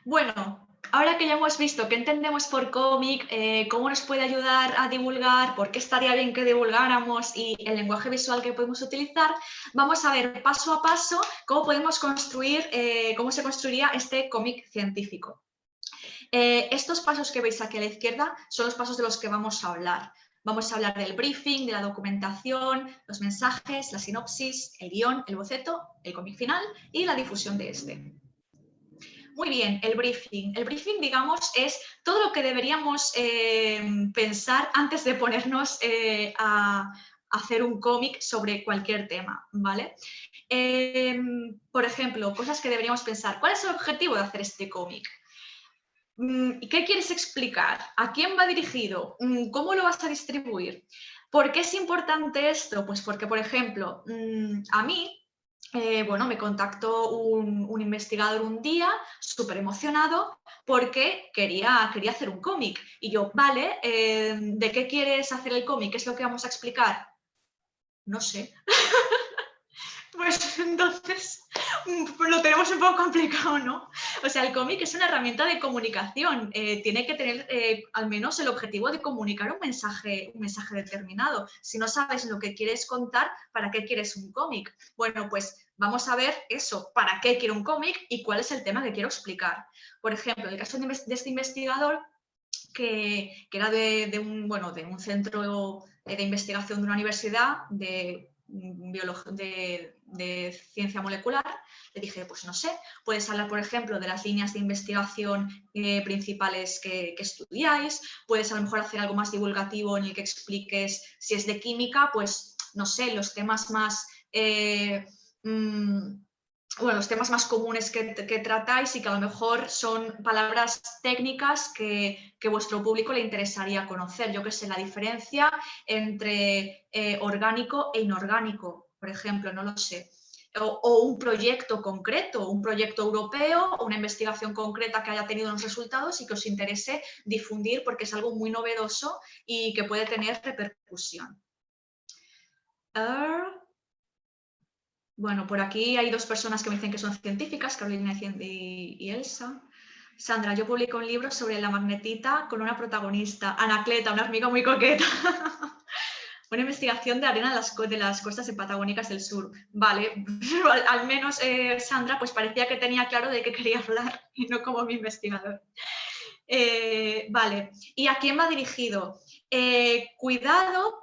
Bueno, ahora que ya hemos visto qué entendemos por cómic, cómo nos puede ayudar a divulgar, por qué estaría bien que divulgáramos y el lenguaje visual que podemos utilizar, vamos a ver paso a paso cómo podemos construir, cómo se construiría este cómic científico. Estos pasos que veis aquí a la izquierda son los pasos de los que vamos a hablar. Vamos a hablar del briefing, de la documentación, los mensajes, la sinopsis, el guión, el boceto, el cómic final y la difusión de este. Muy bien, el briefing. El briefing, digamos, es todo lo que deberíamos pensar antes de ponernos a hacer un cómic sobre cualquier tema, ¿vale? Por ejemplo, cosas que deberíamos pensar. ¿Cuál es el objetivo de hacer este cómic? ¿Qué quieres explicar? ¿A quién va dirigido? ¿Cómo lo vas a distribuir? ¿Por qué es importante esto? Pues porque, por ejemplo, a mí, bueno, me contactó un investigador un día, súper emocionado, porque quería hacer un cómic. Y yo, vale, ¿de qué quieres hacer el cómic? ¿Qué es lo que vamos a explicar? No sé. Pues entonces lo tenemos un poco complicado, ¿no? O sea, el cómic es una herramienta de comunicación. Tiene que tener al menos el objetivo de comunicar un mensaje determinado. Si no sabes lo que quieres contar, ¿para qué quieres un cómic? Bueno, pues vamos a ver eso, ¿para qué quiero un cómic y cuál es el tema que quiero explicar? Por ejemplo, en el caso de este investigador, que era de un centro de investigación de una universidad de ciencia molecular, le dije, pues no sé, puedes hablar, por ejemplo, de las líneas de investigación principales que estudiáis, puedes a lo mejor hacer algo más divulgativo en el que expliques, si es de química, pues no sé, los temas más los temas más comunes que tratáis y que a lo mejor son palabras técnicas que vuestro público le interesaría conocer. Yo qué sé, la diferencia entre orgánico e inorgánico, por ejemplo, no lo sé. O un proyecto concreto, un proyecto europeo o una investigación concreta que haya tenido unos resultados y que os interese difundir porque es algo muy novedoso y que puede tener repercusión. Bueno, por aquí hay dos personas que me dicen que son científicas, Carolina y Elsa. Sandra, yo publico un libro sobre la magnetita con una protagonista, Anacleta, una hormiga muy coqueta. Una investigación de arena de las costas patagónicas del sur. Vale, al menos Sandra pues parecía que tenía claro de qué quería hablar y no como mi investigador. Vale, ¿y a quién va dirigido? Cuidado,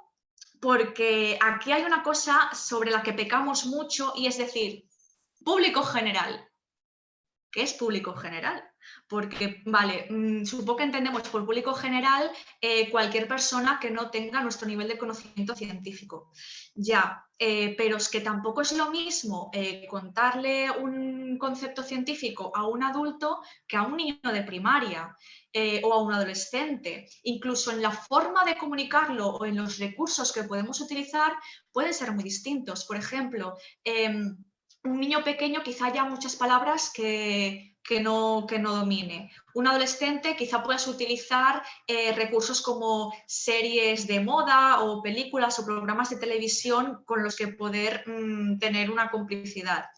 porque aquí hay una cosa sobre la que pecamos mucho y es decir, público general. ¿Qué es público general? porque, vale, supongo que entendemos por público general cualquier persona que no tenga nuestro nivel de conocimiento científico. Ya, pero es que tampoco es lo mismo contarle un concepto científico a un adulto que a un niño de primaria. O a un adolescente. Incluso en la forma de comunicarlo o en los recursos que podemos utilizar pueden ser muy distintos. Por ejemplo, un niño pequeño quizá haya muchas palabras que no domine. Un adolescente quizá puedas utilizar recursos como series de moda o películas o programas de televisión con los que poder tener una complicidad.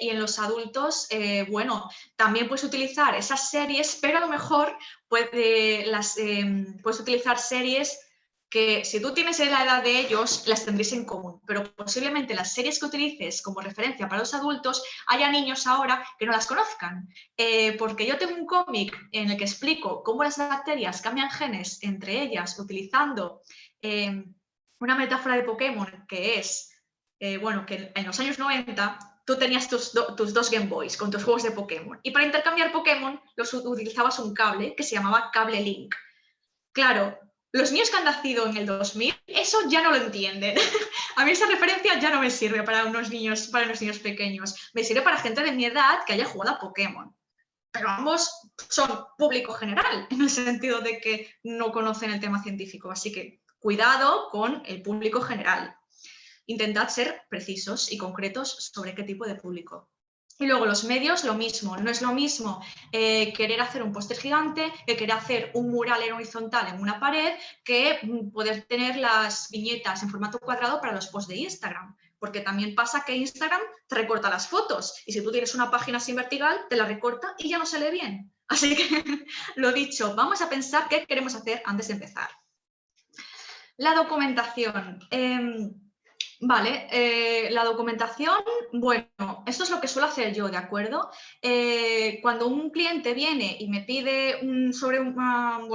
Y en los adultos, bueno, también puedes utilizar esas series, pero a lo mejor puedes utilizar series que si tú tienes la edad de ellos, las tendréis en común, pero posiblemente las series que utilices como referencia para los adultos, haya niños ahora que no las conozcan. Porque yo tengo un cómic en el que explico cómo las bacterias cambian genes entre ellas utilizando una metáfora de Pokémon que es, bueno, que en los años 90 tú tenías tus dos Game Boys con tus juegos de Pokémon y para intercambiar Pokémon utilizabas un cable que se llamaba cable Link. Claro, los niños que han nacido en el 2000, eso ya no lo entienden. A mí esa referencia ya no me sirve para unos niños pequeños. Me sirve para gente de mi edad que haya jugado a Pokémon. Pero ambos son público general, en el sentido de que no conocen el tema científico. Así que cuidado con el público general. Intentad ser precisos y concretos sobre qué tipo de público. Y luego los medios, lo mismo. No es lo mismo querer hacer un póster gigante que querer hacer un mural en horizontal en una pared que poder tener las viñetas en formato cuadrado para los posts de Instagram. Porque también pasa que Instagram te recorta las fotos y si tú tienes una página así vertical, te la recorta y ya no se lee bien. Así que, lo dicho, vamos a pensar qué queremos hacer antes de empezar. La documentación. Vale, la documentación, bueno, esto es lo que suelo hacer yo, ¿de acuerdo? Cuando un cliente viene y me pide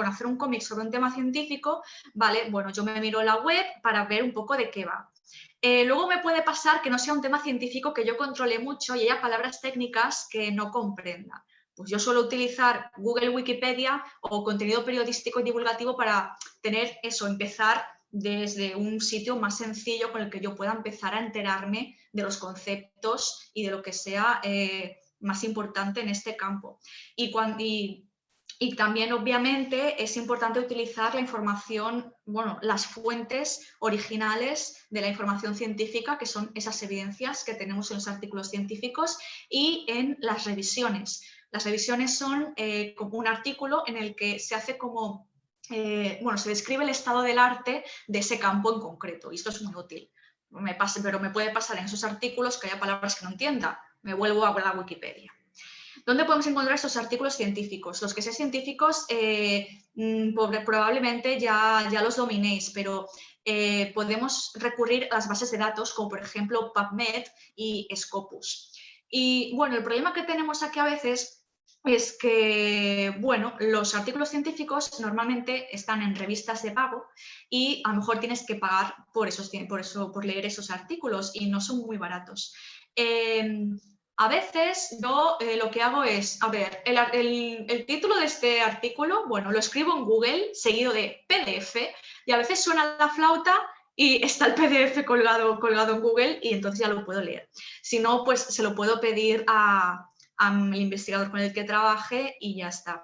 hacer un cómic sobre un tema científico, vale, bueno, yo me miro la web para ver un poco de qué va. Luego me puede pasar que no sea un tema científico que yo controle mucho y haya palabras técnicas que no comprenda. Pues yo suelo utilizar Google Wikipedia o contenido periodístico y divulgativo para tener eso, empezar desde un sitio más sencillo con el que yo pueda empezar a enterarme de los conceptos y de lo que sea más importante en este campo. Y también, obviamente, es importante utilizar la información, bueno, las fuentes originales de la información científica, que son esas evidencias que tenemos en los artículos científicos y en las revisiones. Las revisiones son como un artículo en el que se hace como se describe el estado del arte de ese campo en concreto y esto es muy útil. Pero me puede pasar en esos artículos que haya palabras que no entienda. Me vuelvo a la Wikipedia. ¿Dónde podemos encontrar estos artículos científicos? Los que sean científicos probablemente ya los dominéis, pero podemos recurrir a las bases de datos como por ejemplo PubMed y Scopus. Y bueno, el problema que tenemos aquí a veces es que, bueno, los artículos científicos normalmente están en revistas de pago y a lo mejor tienes que pagar por leer esos artículos y no son muy baratos. A veces yo lo que hago es, a ver, el título de este artículo, bueno, lo escribo en Google seguido de PDF y a veces suena la flauta y está el PDF colgado en Google y entonces ya lo puedo leer. Si no, pues se lo puedo pedir al investigador con el que trabaje y ya está.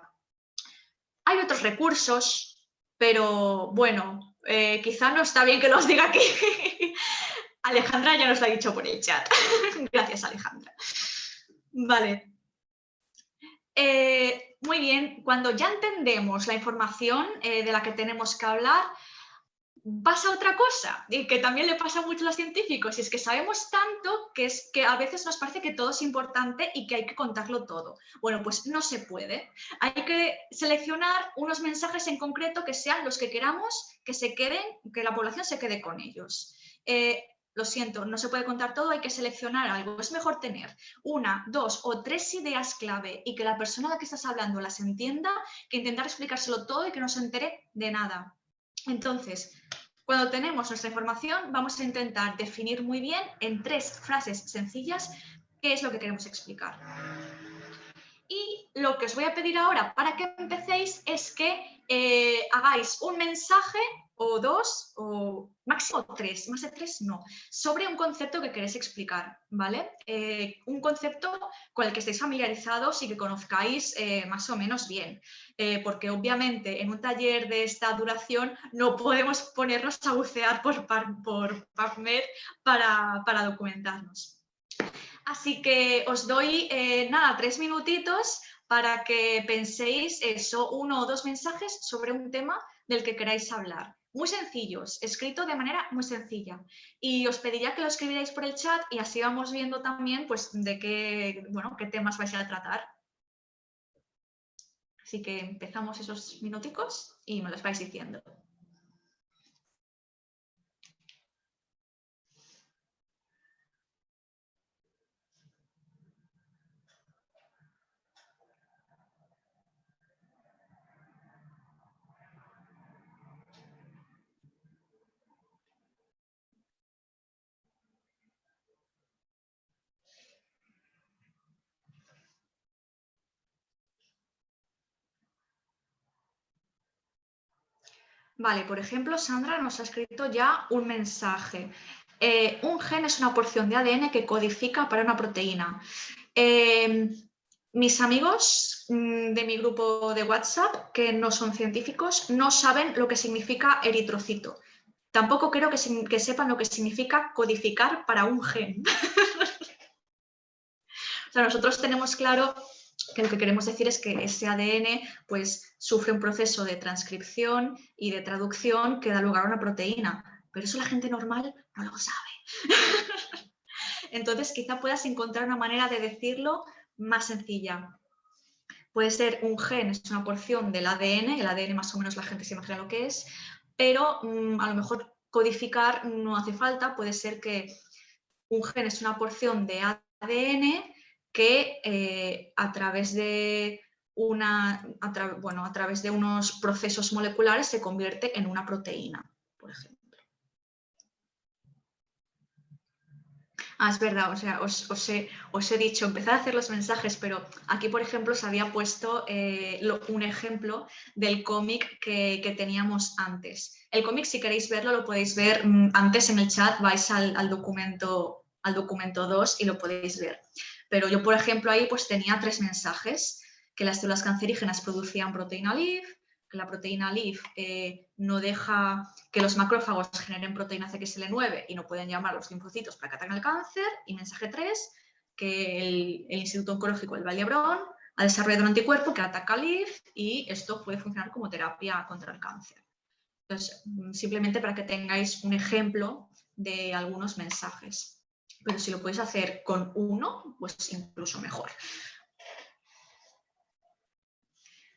Hay otros recursos, pero bueno, quizá no está bien que los diga aquí. Alejandra ya nos lo ha dicho por el chat. Gracias, Alejandra. Vale. Muy bien, cuando ya entendemos la información de la que tenemos que hablar, pasa otra cosa, y que también le pasa mucho a los científicos, y es que sabemos tanto que es que a veces nos parece que todo es importante y que hay que contarlo todo. Bueno, pues no se puede. Hay que seleccionar unos mensajes en concreto que sean los que queramos que se queden, que la población se quede con ellos. Lo siento, no se puede contar todo, hay que seleccionar algo. Es mejor tener 1, 2 o 3 ideas clave y que la persona a la que estás hablando las entienda que intentar explicárselo todo y que no se entere de nada. Entonces, cuando tenemos nuestra información, vamos a intentar definir muy bien en 3 frases sencillas qué es lo que queremos explicar. Y lo que os voy a pedir ahora para que empecéis es que hagáis un mensaje o dos, o máximo tres, más de tres no, sobre un concepto que queréis explicar, ¿vale? Un concepto con el que estéis familiarizados y que conozcáis más o menos bien, porque obviamente en un taller de esta duración no podemos ponernos a bucear por PubMed para documentarnos. Así que os doy, nada, 3 minutitos para que penséis eso, 1 o 2 mensajes sobre un tema del que queráis hablar. Muy sencillos, escrito de manera muy sencilla. Y os pediría que lo escribierais por el chat y así vamos viendo también pues, de qué temas vais a tratar. Así que empezamos esos minuticos y me los vais diciendo. Vale, por ejemplo, Sandra nos ha escrito ya un mensaje. Un gen es una porción de ADN que codifica para una proteína. Mis amigos de mi grupo de WhatsApp, que no son científicos, no saben lo que significa eritrocito. Tampoco creo que sepan lo que significa codificar para un gen. O sea, nosotros tenemos claro que lo que queremos decir es que ese ADN pues, sufre un proceso de transcripción y de traducción que da lugar a una proteína, pero eso la gente normal no lo sabe. Entonces, quizá puedas encontrar una manera de decirlo más sencilla. Puede ser un gen, es una porción del ADN, el ADN más o menos la gente se imagina lo que es, pero a lo mejor codificar no hace falta, puede ser que un gen es una porción de ADN que a través de a través de unos procesos moleculares se convierte en una proteína, por ejemplo. Ah, es verdad, o sea, os he dicho, empezar a hacer los mensajes, pero aquí, por ejemplo, os había puesto un ejemplo del cómic que teníamos antes. El cómic, si queréis verlo, lo podéis ver antes en el chat, vais al documento 2 y lo podéis ver. Pero yo, por ejemplo, ahí pues tenía 3 mensajes, que las células cancerígenas producían proteína LIF, que la proteína LIF no deja que los macrófagos generen proteína CXL9 y no pueden llamar a los linfocitos para que ataquen el cáncer. Y mensaje 3, que el Instituto Oncológico del Vall d'Hebron ha desarrollado un anticuerpo que ataca LIF y esto puede funcionar como terapia contra el cáncer. Entonces, simplemente para que tengáis un ejemplo de algunos mensajes. Pero si lo podéis hacer con uno, pues incluso mejor.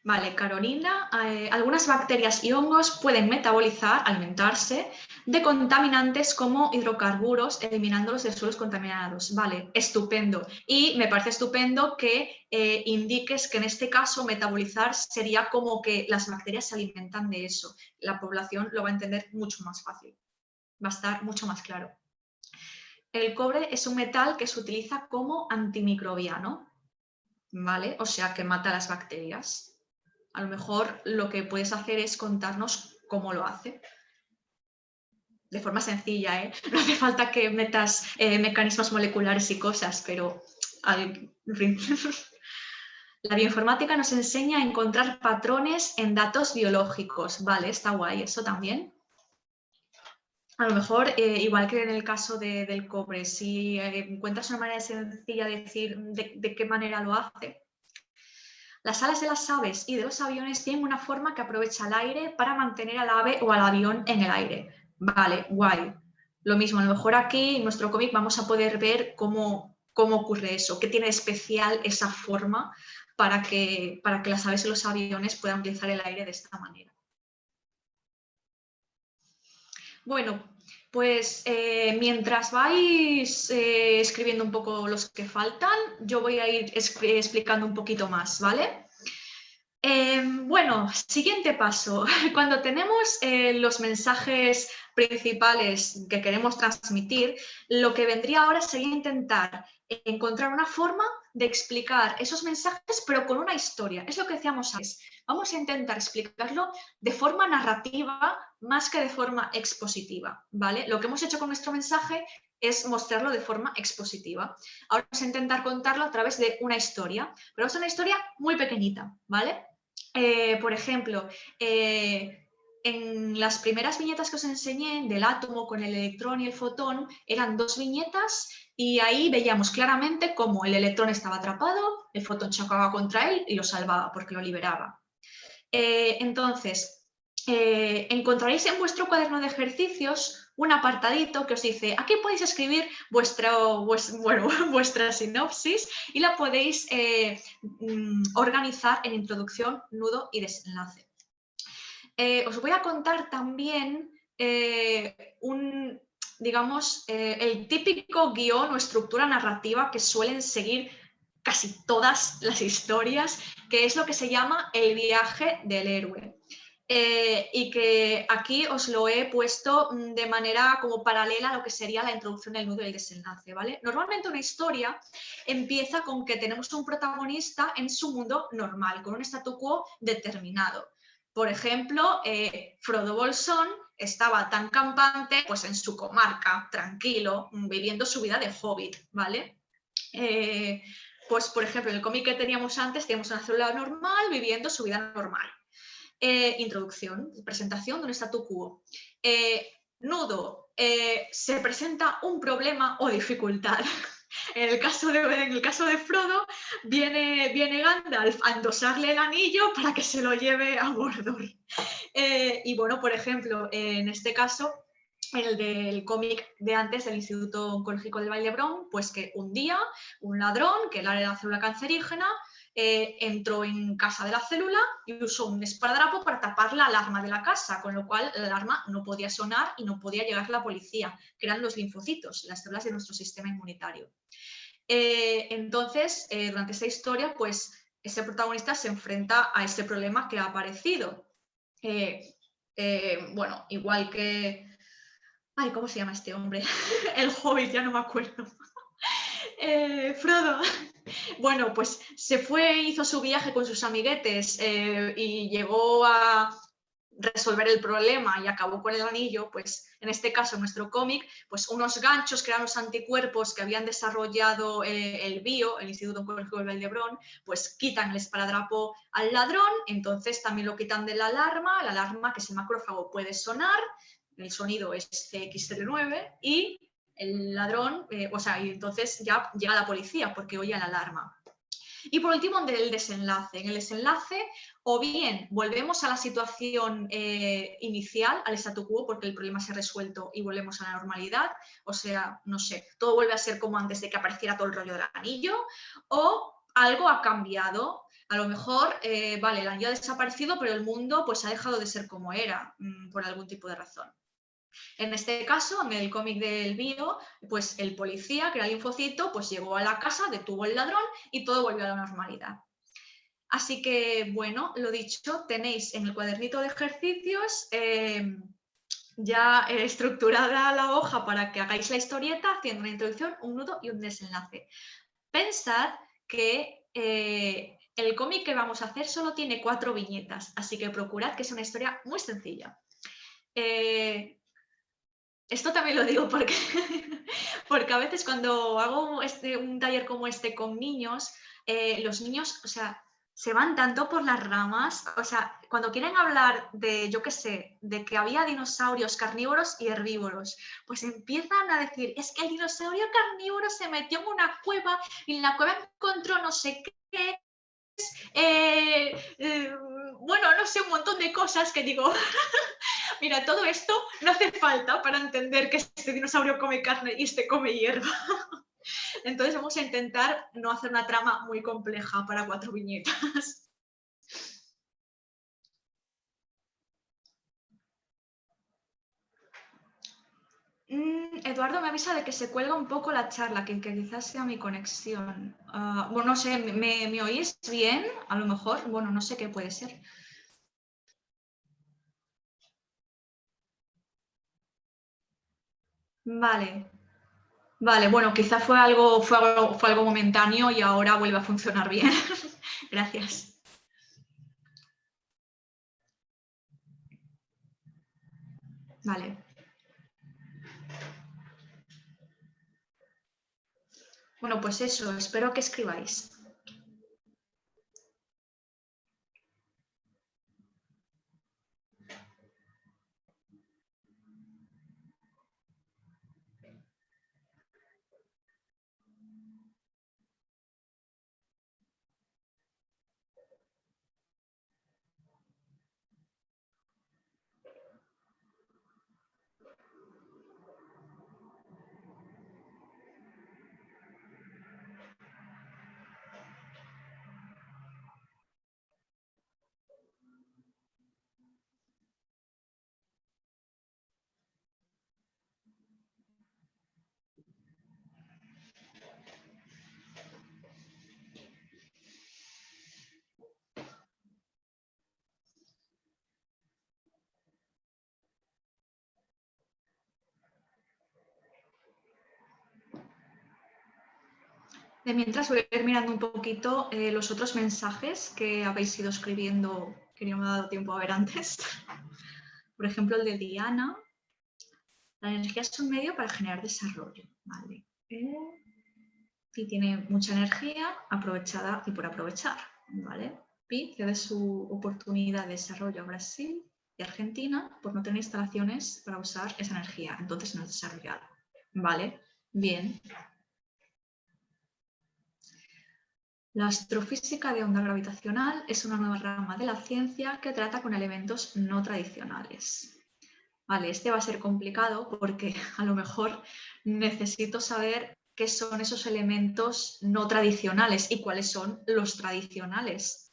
Vale, Carolina, algunas bacterias y hongos pueden metabolizar, alimentarse de contaminantes como hidrocarburos, eliminándolos de suelos contaminados. Vale, estupendo. Y me parece estupendo que indiques que en este caso metabolizar sería como que las bacterias se alimentan de eso. La población lo va a entender mucho más fácil. Va a estar mucho más claro. El cobre es un metal que se utiliza como antimicrobiano, ¿vale? O sea, que mata a las bacterias. A lo mejor lo que puedes hacer es contarnos cómo lo hace. De forma sencilla, ¿eh? No hace falta que metas mecanismos moleculares y cosas, pero en fin. La bioinformática nos enseña a encontrar patrones en datos biológicos. Vale, está guay, eso también. A lo mejor, igual que en el caso del cobre, si encuentras una manera sencilla de decir de qué manera lo hace. Las alas de las aves y de los aviones tienen una forma que aprovecha el aire para mantener al ave o al avión en el aire. Vale, guay. Lo mismo, a lo mejor aquí en nuestro cómic vamos a poder ver cómo ocurre eso, qué tiene de especial esa forma para que las aves y los aviones puedan utilizar el aire de esta manera. Bueno, pues mientras vais escribiendo un poco los que faltan, yo voy a ir explicando un poquito más, ¿vale? Bueno, siguiente paso. Cuando tenemos los mensajes principales que queremos transmitir, lo que vendría ahora sería intentar encontrar una forma de explicar esos mensajes, pero con una historia. Es lo que decíamos antes. Vamos a intentar explicarlo de forma narrativa más que de forma expositiva, ¿vale? Lo que hemos hecho con nuestro mensaje es mostrarlo de forma expositiva. Ahora vamos a intentar contarlo a través de una historia, pero es una historia muy pequeñita, ¿vale? Por ejemplo, en las primeras viñetas que os enseñé del átomo con el electrón y el fotón, eran 2 viñetas y ahí veíamos claramente cómo el electrón estaba atrapado, el fotón chocaba contra él y lo salvaba porque lo liberaba. Entonces, encontraréis en vuestro cuaderno de ejercicios un apartadito que os dice, aquí podéis escribir vuestra sinopsis y la podéis organizar en introducción, nudo y desenlace. Os voy a contar también el típico guión o estructura narrativa que suelen seguir casi todas las historias, que es lo que se llama el viaje del héroe. Y que aquí os lo he puesto de manera como paralela a lo que sería la introducción, el nudo y el desenlace, ¿vale? Normalmente una historia empieza con que tenemos un protagonista en su mundo normal, con un statu quo determinado. Por ejemplo, Frodo Bolsón estaba tan campante pues en su comarca, tranquilo, viviendo su vida de hobbit, ¿vale? Pues, por ejemplo, en el cómic que teníamos antes, teníamos una célula normal viviendo su vida normal. Introducción, presentación de un statu quo. Nudo, se presenta un problema o dificultad. En el caso de Frodo, viene Gandalf a endosarle el anillo para que se lo lleve a Mordor. Y bueno, por ejemplo, en este caso, el del cómic de antes del Instituto Oncológico del Vall d'Hebron, pues que un día un ladrón, que era de la célula cancerígena, entró en casa de la célula y usó un esparadrapo para tapar la alarma de la casa, con lo cual la alarma no podía sonar y no podía llegar la policía, que eran los linfocitos, las células de nuestro sistema inmunitario. Entonces, durante esta historia, pues ese protagonista se enfrenta a ese problema que ha aparecido. Bueno, igual que... Ay, ¿cómo se llama este hombre? El Hobbit, ya no me acuerdo. Frodo. Bueno, pues se fue, hizo su viaje con sus amiguetes y llegó a resolver el problema y acabó con el anillo, pues en este caso, en nuestro cómic, pues unos ganchos que eran los anticuerpos que habían desarrollado el BIO, el Instituto Oncológico del Vall d'Hebron, pues quitan el esparadrapo al ladrón, entonces también lo quitan de la alarma que ese macrófago puede sonar, el sonido es CXL9 y el ladrón, y entonces ya llega la policía porque oye la alarma. Y por último, el desenlace. En el desenlace, o bien volvemos a la situación inicial, al statu quo, porque el problema se ha resuelto y volvemos a la normalidad, o sea, no sé, todo vuelve a ser como antes de que apareciera todo el rollo del anillo, o algo ha cambiado. A lo mejor, vale, el anillo ha desaparecido, pero el mundo pues ha dejado de ser como era, por algún tipo de razón. En este caso, en el cómic del BIO, pues el policía, que era el linfocito, pues llegó a la casa, detuvo al ladrón y todo volvió a la normalidad. Así que, bueno, lo dicho, tenéis en el cuadernito de ejercicios ya estructurada la hoja para que hagáis la historieta, haciendo una introducción, un nudo y un desenlace. Pensad que el cómic que vamos a hacer solo tiene 4 viñetas, así que procurad que sea una historia muy sencilla. Esto también lo digo porque, porque a veces cuando hago un taller como este con niños, los niños, o sea, se van tanto por las ramas, o sea, cuando quieren hablar de, yo qué sé, de que había dinosaurios carnívoros y herbívoros, pues empiezan a decir, es que el dinosaurio carnívoro se metió en una cueva y en la cueva encontró no sé qué, bueno, no sé, un montón de cosas que digo, mira, todo esto no hace falta para entender que este dinosaurio come carne y este come hierba. Entonces vamos a intentar no hacer una trama muy compleja para 4 viñetas. Eduardo me avisa de que se cuelga un poco la charla, que quizás sea mi conexión. Bueno, no sé, ¿me oís bien? A lo mejor, bueno, no sé qué puede ser. Vale. Vale, bueno, quizá fue algo momentáneo y ahora vuelve a funcionar bien. Gracias. Vale. Bueno, pues eso, espero que escribáis. De mientras voy a ir mirando un poquito los otros mensajes que habéis ido escribiendo que no me ha dado tiempo a ver antes. Por ejemplo, el de Diana. La energía es un medio para generar desarrollo. Vale. Y tiene mucha energía aprovechada y por aprovechar. ¿Vale? Pi cede su oportunidad de desarrollo a Brasil y Argentina por no tener instalaciones para usar esa energía. Entonces no es desarrollado. ¿Vale? Bien. La astrofísica de onda gravitacional es una nueva rama de la ciencia que trata con elementos no tradicionales. Vale, este va a ser complicado porque a lo mejor necesito saber qué son esos elementos no tradicionales y cuáles son los tradicionales.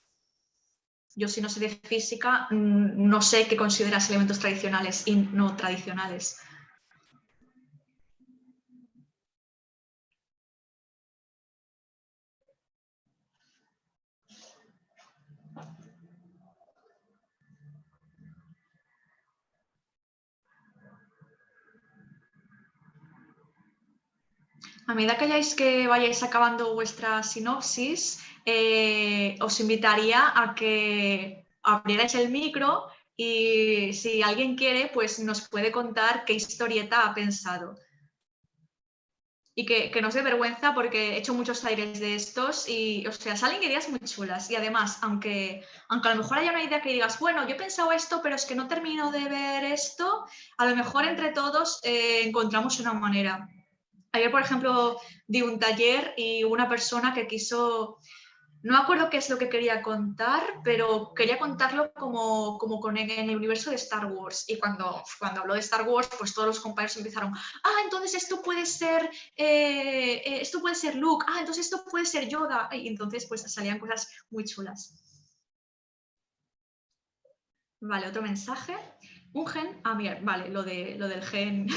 Yo, si no sé de física, no sé qué consideras elementos tradicionales y no tradicionales. A medida que vayáis acabando vuestra sinopsis, os invitaría a que abrierais el micro y si alguien quiere, pues nos puede contar qué historieta ha pensado. Y que no os dé vergüenza porque he hecho muchos aires de estos y, o sea, salen ideas muy chulas. Y además, aunque a lo mejor haya una idea que digas, bueno, yo he pensado esto, pero es que no termino de ver esto, a lo mejor entre todos encontramos una manera. Ayer, por ejemplo, di un taller y una persona que quiso, no me acuerdo qué es lo que quería contar, pero quería contarlo como en el universo de Star Wars. Y cuando habló de Star Wars, pues todos los compañeros empezaron, entonces esto puede ser Luke, entonces esto puede ser Yoda. Y entonces pues salían cosas muy chulas. Vale, otro mensaje. Un gen, mira, vale, lo del gen.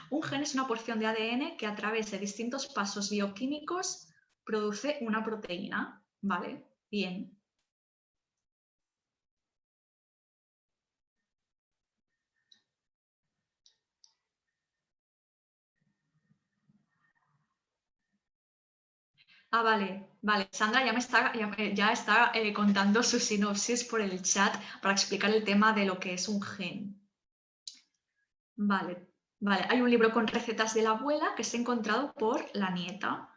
Un gen es una porción de ADN que a través de distintos pasos bioquímicos produce una proteína. Vale, bien. Vale. Sandra ya está contando su sinopsis por el chat para explicar el tema de lo que es un gen. Vale. Hay un libro con recetas de la abuela que se ha encontrado por la nieta.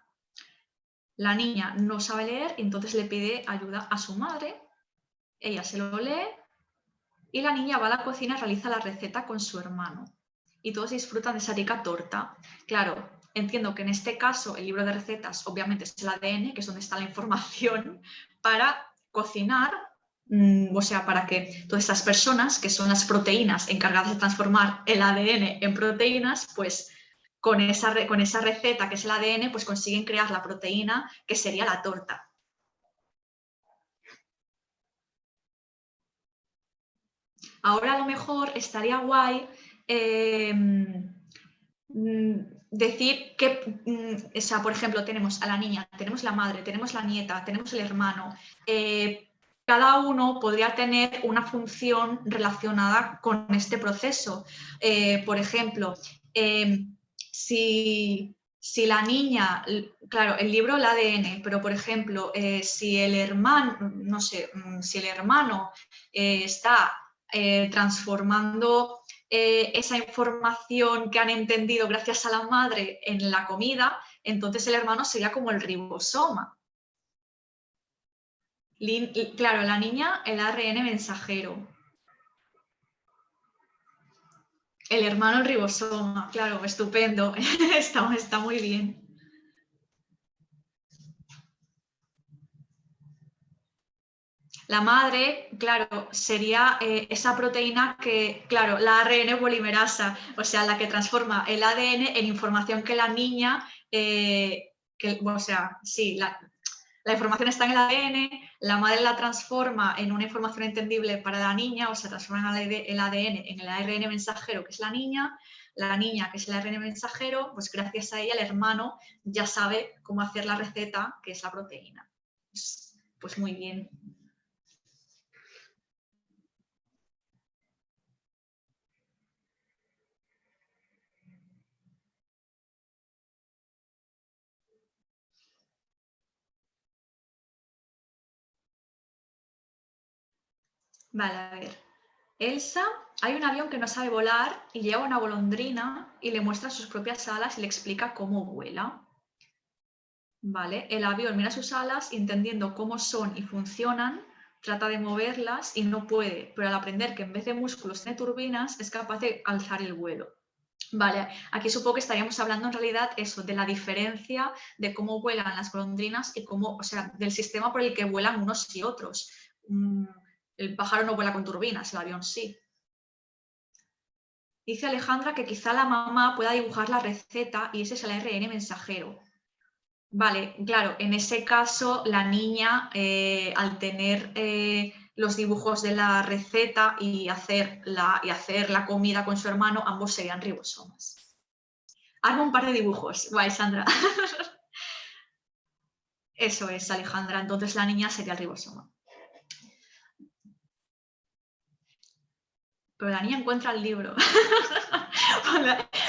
La niña no sabe leer y entonces le pide ayuda a su madre. Ella se lo lee y la niña va a la cocina y realiza la receta con su hermano. Y todos disfrutan de esa rica torta. Claro, entiendo que en este caso el libro de recetas obviamente es el ADN, que es donde está la información para cocinar, o sea, para que todas estas personas, que son las proteínas encargadas de transformar el ADN en proteínas, pues con esa receta que es el ADN, pues consiguen crear la proteína que sería la torta. Ahora a lo mejor estaría guay decir que, o sea, por ejemplo, tenemos a la niña, tenemos la madre, tenemos la nieta, tenemos el hermano. Cada uno podría tener una función relacionada con este proceso. Por ejemplo, si si la niña, claro, el libro, el ADN, pero por ejemplo, si el hermano, no sé, si el hermano está transformando esa información que han entendido gracias a la madre en la comida, entonces el hermano sería como el ribosoma. Claro, la niña, el ARN mensajero. El hermano, el ribosoma, claro, estupendo, está muy bien. La madre, claro, sería esa proteína que, claro, la ARN polimerasa, o sea, la que transforma el ADN en información que la niña, o sea, sí, la información está en el ADN, la madre la transforma en una información entendible para la niña, o sea, transforma el ADN en el ARN mensajero, que es la niña, que es el ARN mensajero, pues gracias a ella el hermano ya sabe cómo hacer la receta, que es la proteína. Pues muy bien. Vale, a ver. Elsa, hay un avión que no sabe volar y lleva una golondrina y le muestra sus propias alas y le explica cómo vuela. Vale, el avión mira sus alas y entendiendo cómo son y funcionan, trata de moverlas y no puede, pero al aprender que en vez de músculos tiene turbinas, es capaz de alzar el vuelo. Vale, aquí supongo que estaríamos hablando en realidad eso, de la diferencia de cómo vuelan las golondrinas y cómo, o sea, del sistema por el que vuelan unos y otros. El pájaro no vuela con turbinas, el avión sí. Dice Alejandra que quizá la mamá pueda dibujar la receta y ese es el ARN mensajero. Vale, claro, en ese caso la niña, al tener los dibujos de la receta y hacer la comida con su hermano, ambos serían ribosomas. Arma un par de dibujos, guay, Sandra. Eso es, Alejandra, entonces la niña sería el ribosoma. Pero la niña encuentra el libro.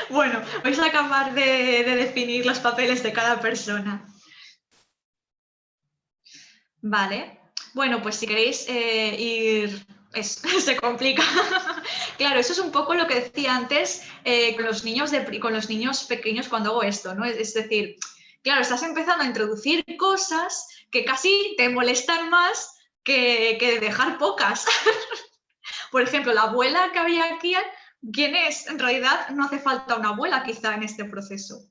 Bueno, vais a acabar de definir los papeles de cada persona. Vale. Bueno, pues si queréis ir... se complica. Claro, eso es un poco lo que decía antes con los niños pequeños cuando hago esto, ¿no? Es decir, claro, estás empezando a introducir cosas que casi te molestan más que dejar pocas. Por ejemplo, la abuela que había aquí, ¿quién es? En realidad no hace falta una abuela quizá en este proceso.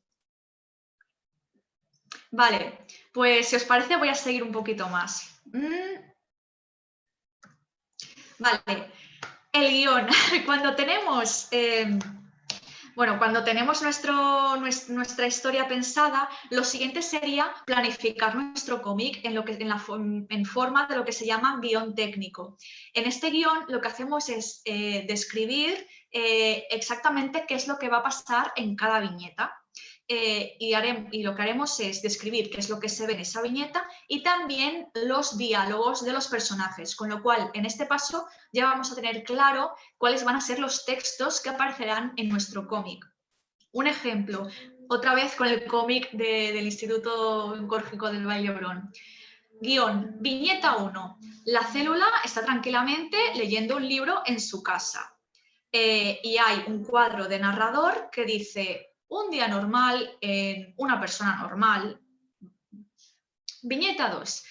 Vale, pues si os parece voy a seguir un poquito más. Vale, el guión. Cuando tenemos... cuando tenemos nuestra historia pensada, lo siguiente sería planificar nuestro cómic en forma de lo que se llama guión técnico. En este guión lo que hacemos es describir exactamente qué es lo que va a pasar en cada viñeta. Y lo que haremos es describir qué es lo que se ve en esa viñeta y también los diálogos de los personajes, con lo cual en este paso ya vamos a tener claro cuáles van a ser los textos que aparecerán en nuestro cómic. Un ejemplo, otra vez con el cómic del Instituto Oncológico del Vall d'Hebron. Guión, viñeta 1. La célula está tranquilamente leyendo un libro en su casa. Y hay un cuadro de narrador que dice un día normal en una persona normal. Viñeta 2.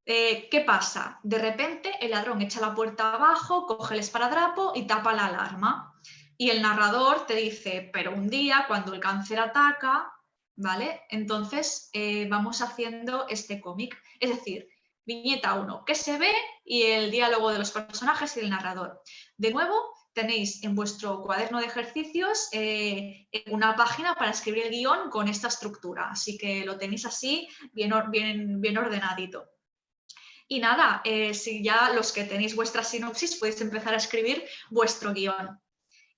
¿Qué pasa? De repente el ladrón echa la puerta abajo, coge el esparadrapo y tapa la alarma. Y el narrador te dice, pero un día cuando el cáncer ataca, ¿vale? Entonces vamos haciendo este cómic. Es decir, viñeta 1, ¿qué se ve? Y el diálogo de los personajes y el narrador. De nuevo, tenéis en vuestro cuaderno de ejercicios una página para escribir el guión con esta estructura. Así que lo tenéis así, bien ordenadito. Y nada, si ya los que tenéis vuestra sinopsis podéis empezar a escribir vuestro guión.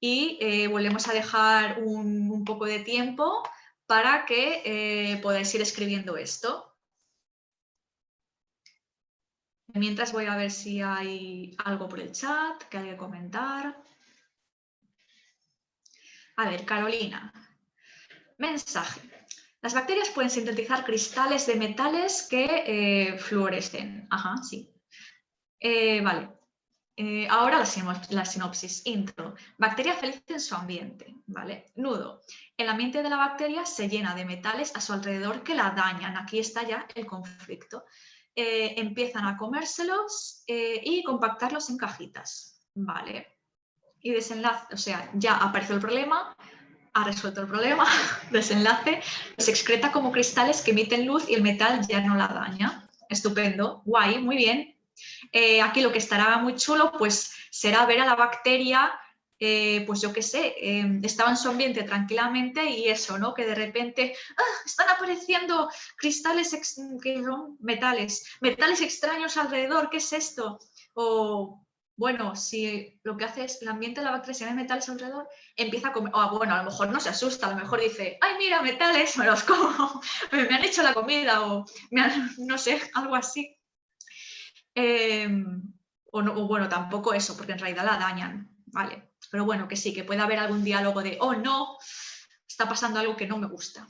Y volvemos a dejar un poco de tiempo para que podáis ir escribiendo esto. Mientras voy a ver si hay algo por el chat que hay que comentar. A ver, Carolina. Mensaje. Las bacterias pueden sintetizar cristales de metales que fluorescen. Ajá, sí. Vale. Ahora la sinopsis. Intro. Bacteria feliz en su ambiente. ¿Vale? Nudo. El ambiente de la bacteria se llena de metales a su alrededor que la dañan. Aquí está ya el conflicto. Empiezan a comérselos y compactarlos en cajitas. ¿Vale? Y desenlace, o sea, ya apareció el problema, ha resuelto el problema, desenlace, se excreta como cristales que emiten luz y el metal ya no la daña. Estupendo, guay, muy bien. Aquí lo que estará muy chulo pues será ver a la bacteria, pues yo qué sé, estaba en su ambiente tranquilamente y eso, ¿no? Que de repente están apareciendo cristales, que son metales extraños alrededor, ¿qué es esto? O bueno, si lo que hace es el ambiente de la bacteria, si hay metales alrededor, empieza a comer, bueno, a lo mejor no se asusta, a lo mejor dice, ay, mira, metales, me los como, me han hecho la comida o no sé, algo así. O bueno, tampoco eso, porque en realidad la dañan, ¿vale? Pero bueno, que sí, que puede haber algún diálogo de, oh no, está pasando algo que no me gusta.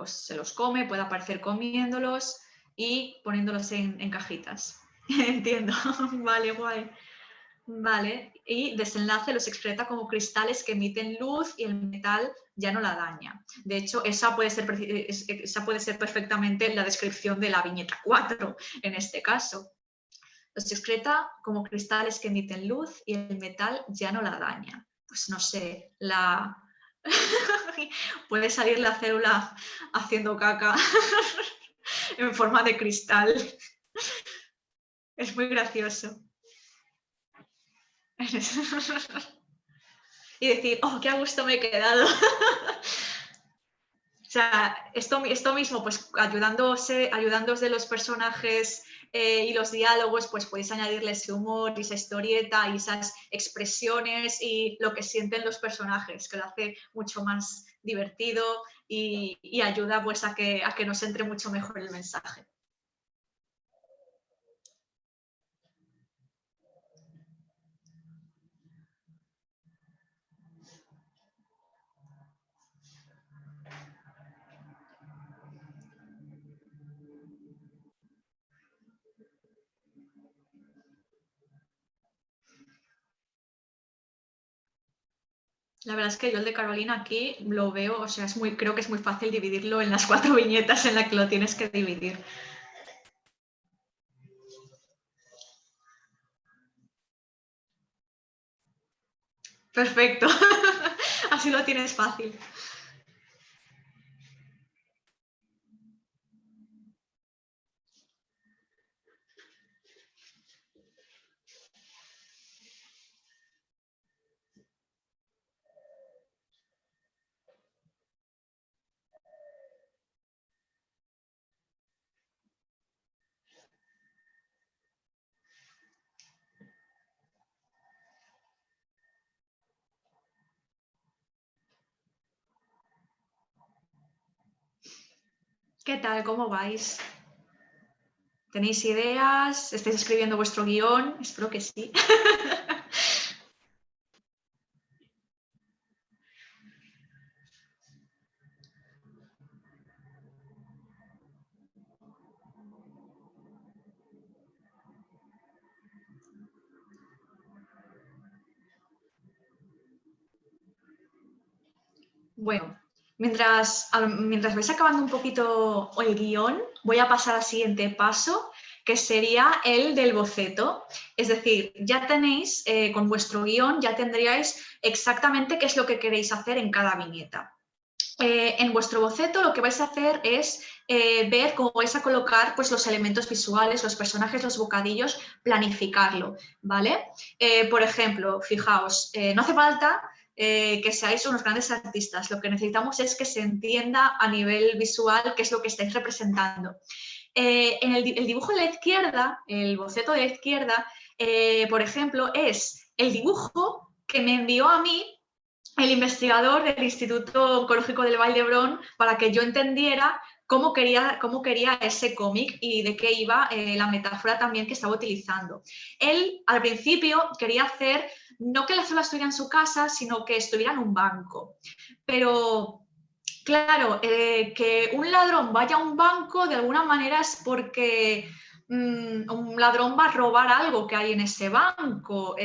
Se los come, puede aparecer comiéndolos y poniéndolos en cajitas. Entiendo, vale, guay. Vale, y desenlace los excreta como cristales que emiten luz y el metal ya no la daña. De hecho, esa puede ser perfectamente la descripción de la viñeta 4 en este caso. Los excreta como cristales que emiten luz y el metal ya no la daña. Pues no sé, puede salir la célula haciendo caca en forma de cristal. Es muy gracioso. Y decir, oh, qué a gusto me he quedado. O sea, esto mismo, pues ayudándose de los personajes y los diálogos, pues podéis añadirle ese humor y esa historieta y esas expresiones y lo que sienten los personajes, que lo hace mucho más divertido y ayuda pues a que nos entre mucho mejor el mensaje. La verdad es que yo el de Carolina aquí lo veo, o sea, creo que es muy fácil dividirlo en las 4 viñetas en las que lo tienes que dividir. Perfecto, así lo tienes fácil. ¿Qué tal? ¿Cómo vais? ¿Tenéis ideas? ¿Estáis escribiendo vuestro guión? Espero que sí. Bueno, mientras vais acabando un poquito el guión, voy a pasar al siguiente paso, que sería el del boceto. Es decir, ya tenéis, con vuestro guión, ya tendríais exactamente qué es lo que queréis hacer en cada viñeta. En vuestro boceto lo que vais a hacer es ver cómo vais a colocar pues, los elementos visuales, los personajes, los bocadillos, planificarlo, ¿vale? Por ejemplo, fijaos, no hace falta que seáis unos grandes artistas, lo que necesitamos es que se entienda a nivel visual qué es lo que estáis representando. En el dibujo de la izquierda, el boceto de la izquierda, por ejemplo, es el dibujo que me envió a mí el investigador del Instituto Oncológico del Vall d'Hebron para que yo entendiera cómo quería ese cómic y de qué iba la metáfora también que estaba utilizando. Él, al principio, quería no que la célula estuviera en su casa, sino que estuviera en un banco. Pero Claro, que un ladrón vaya a un banco de alguna manera es porque un ladrón va a robar algo que hay en ese banco.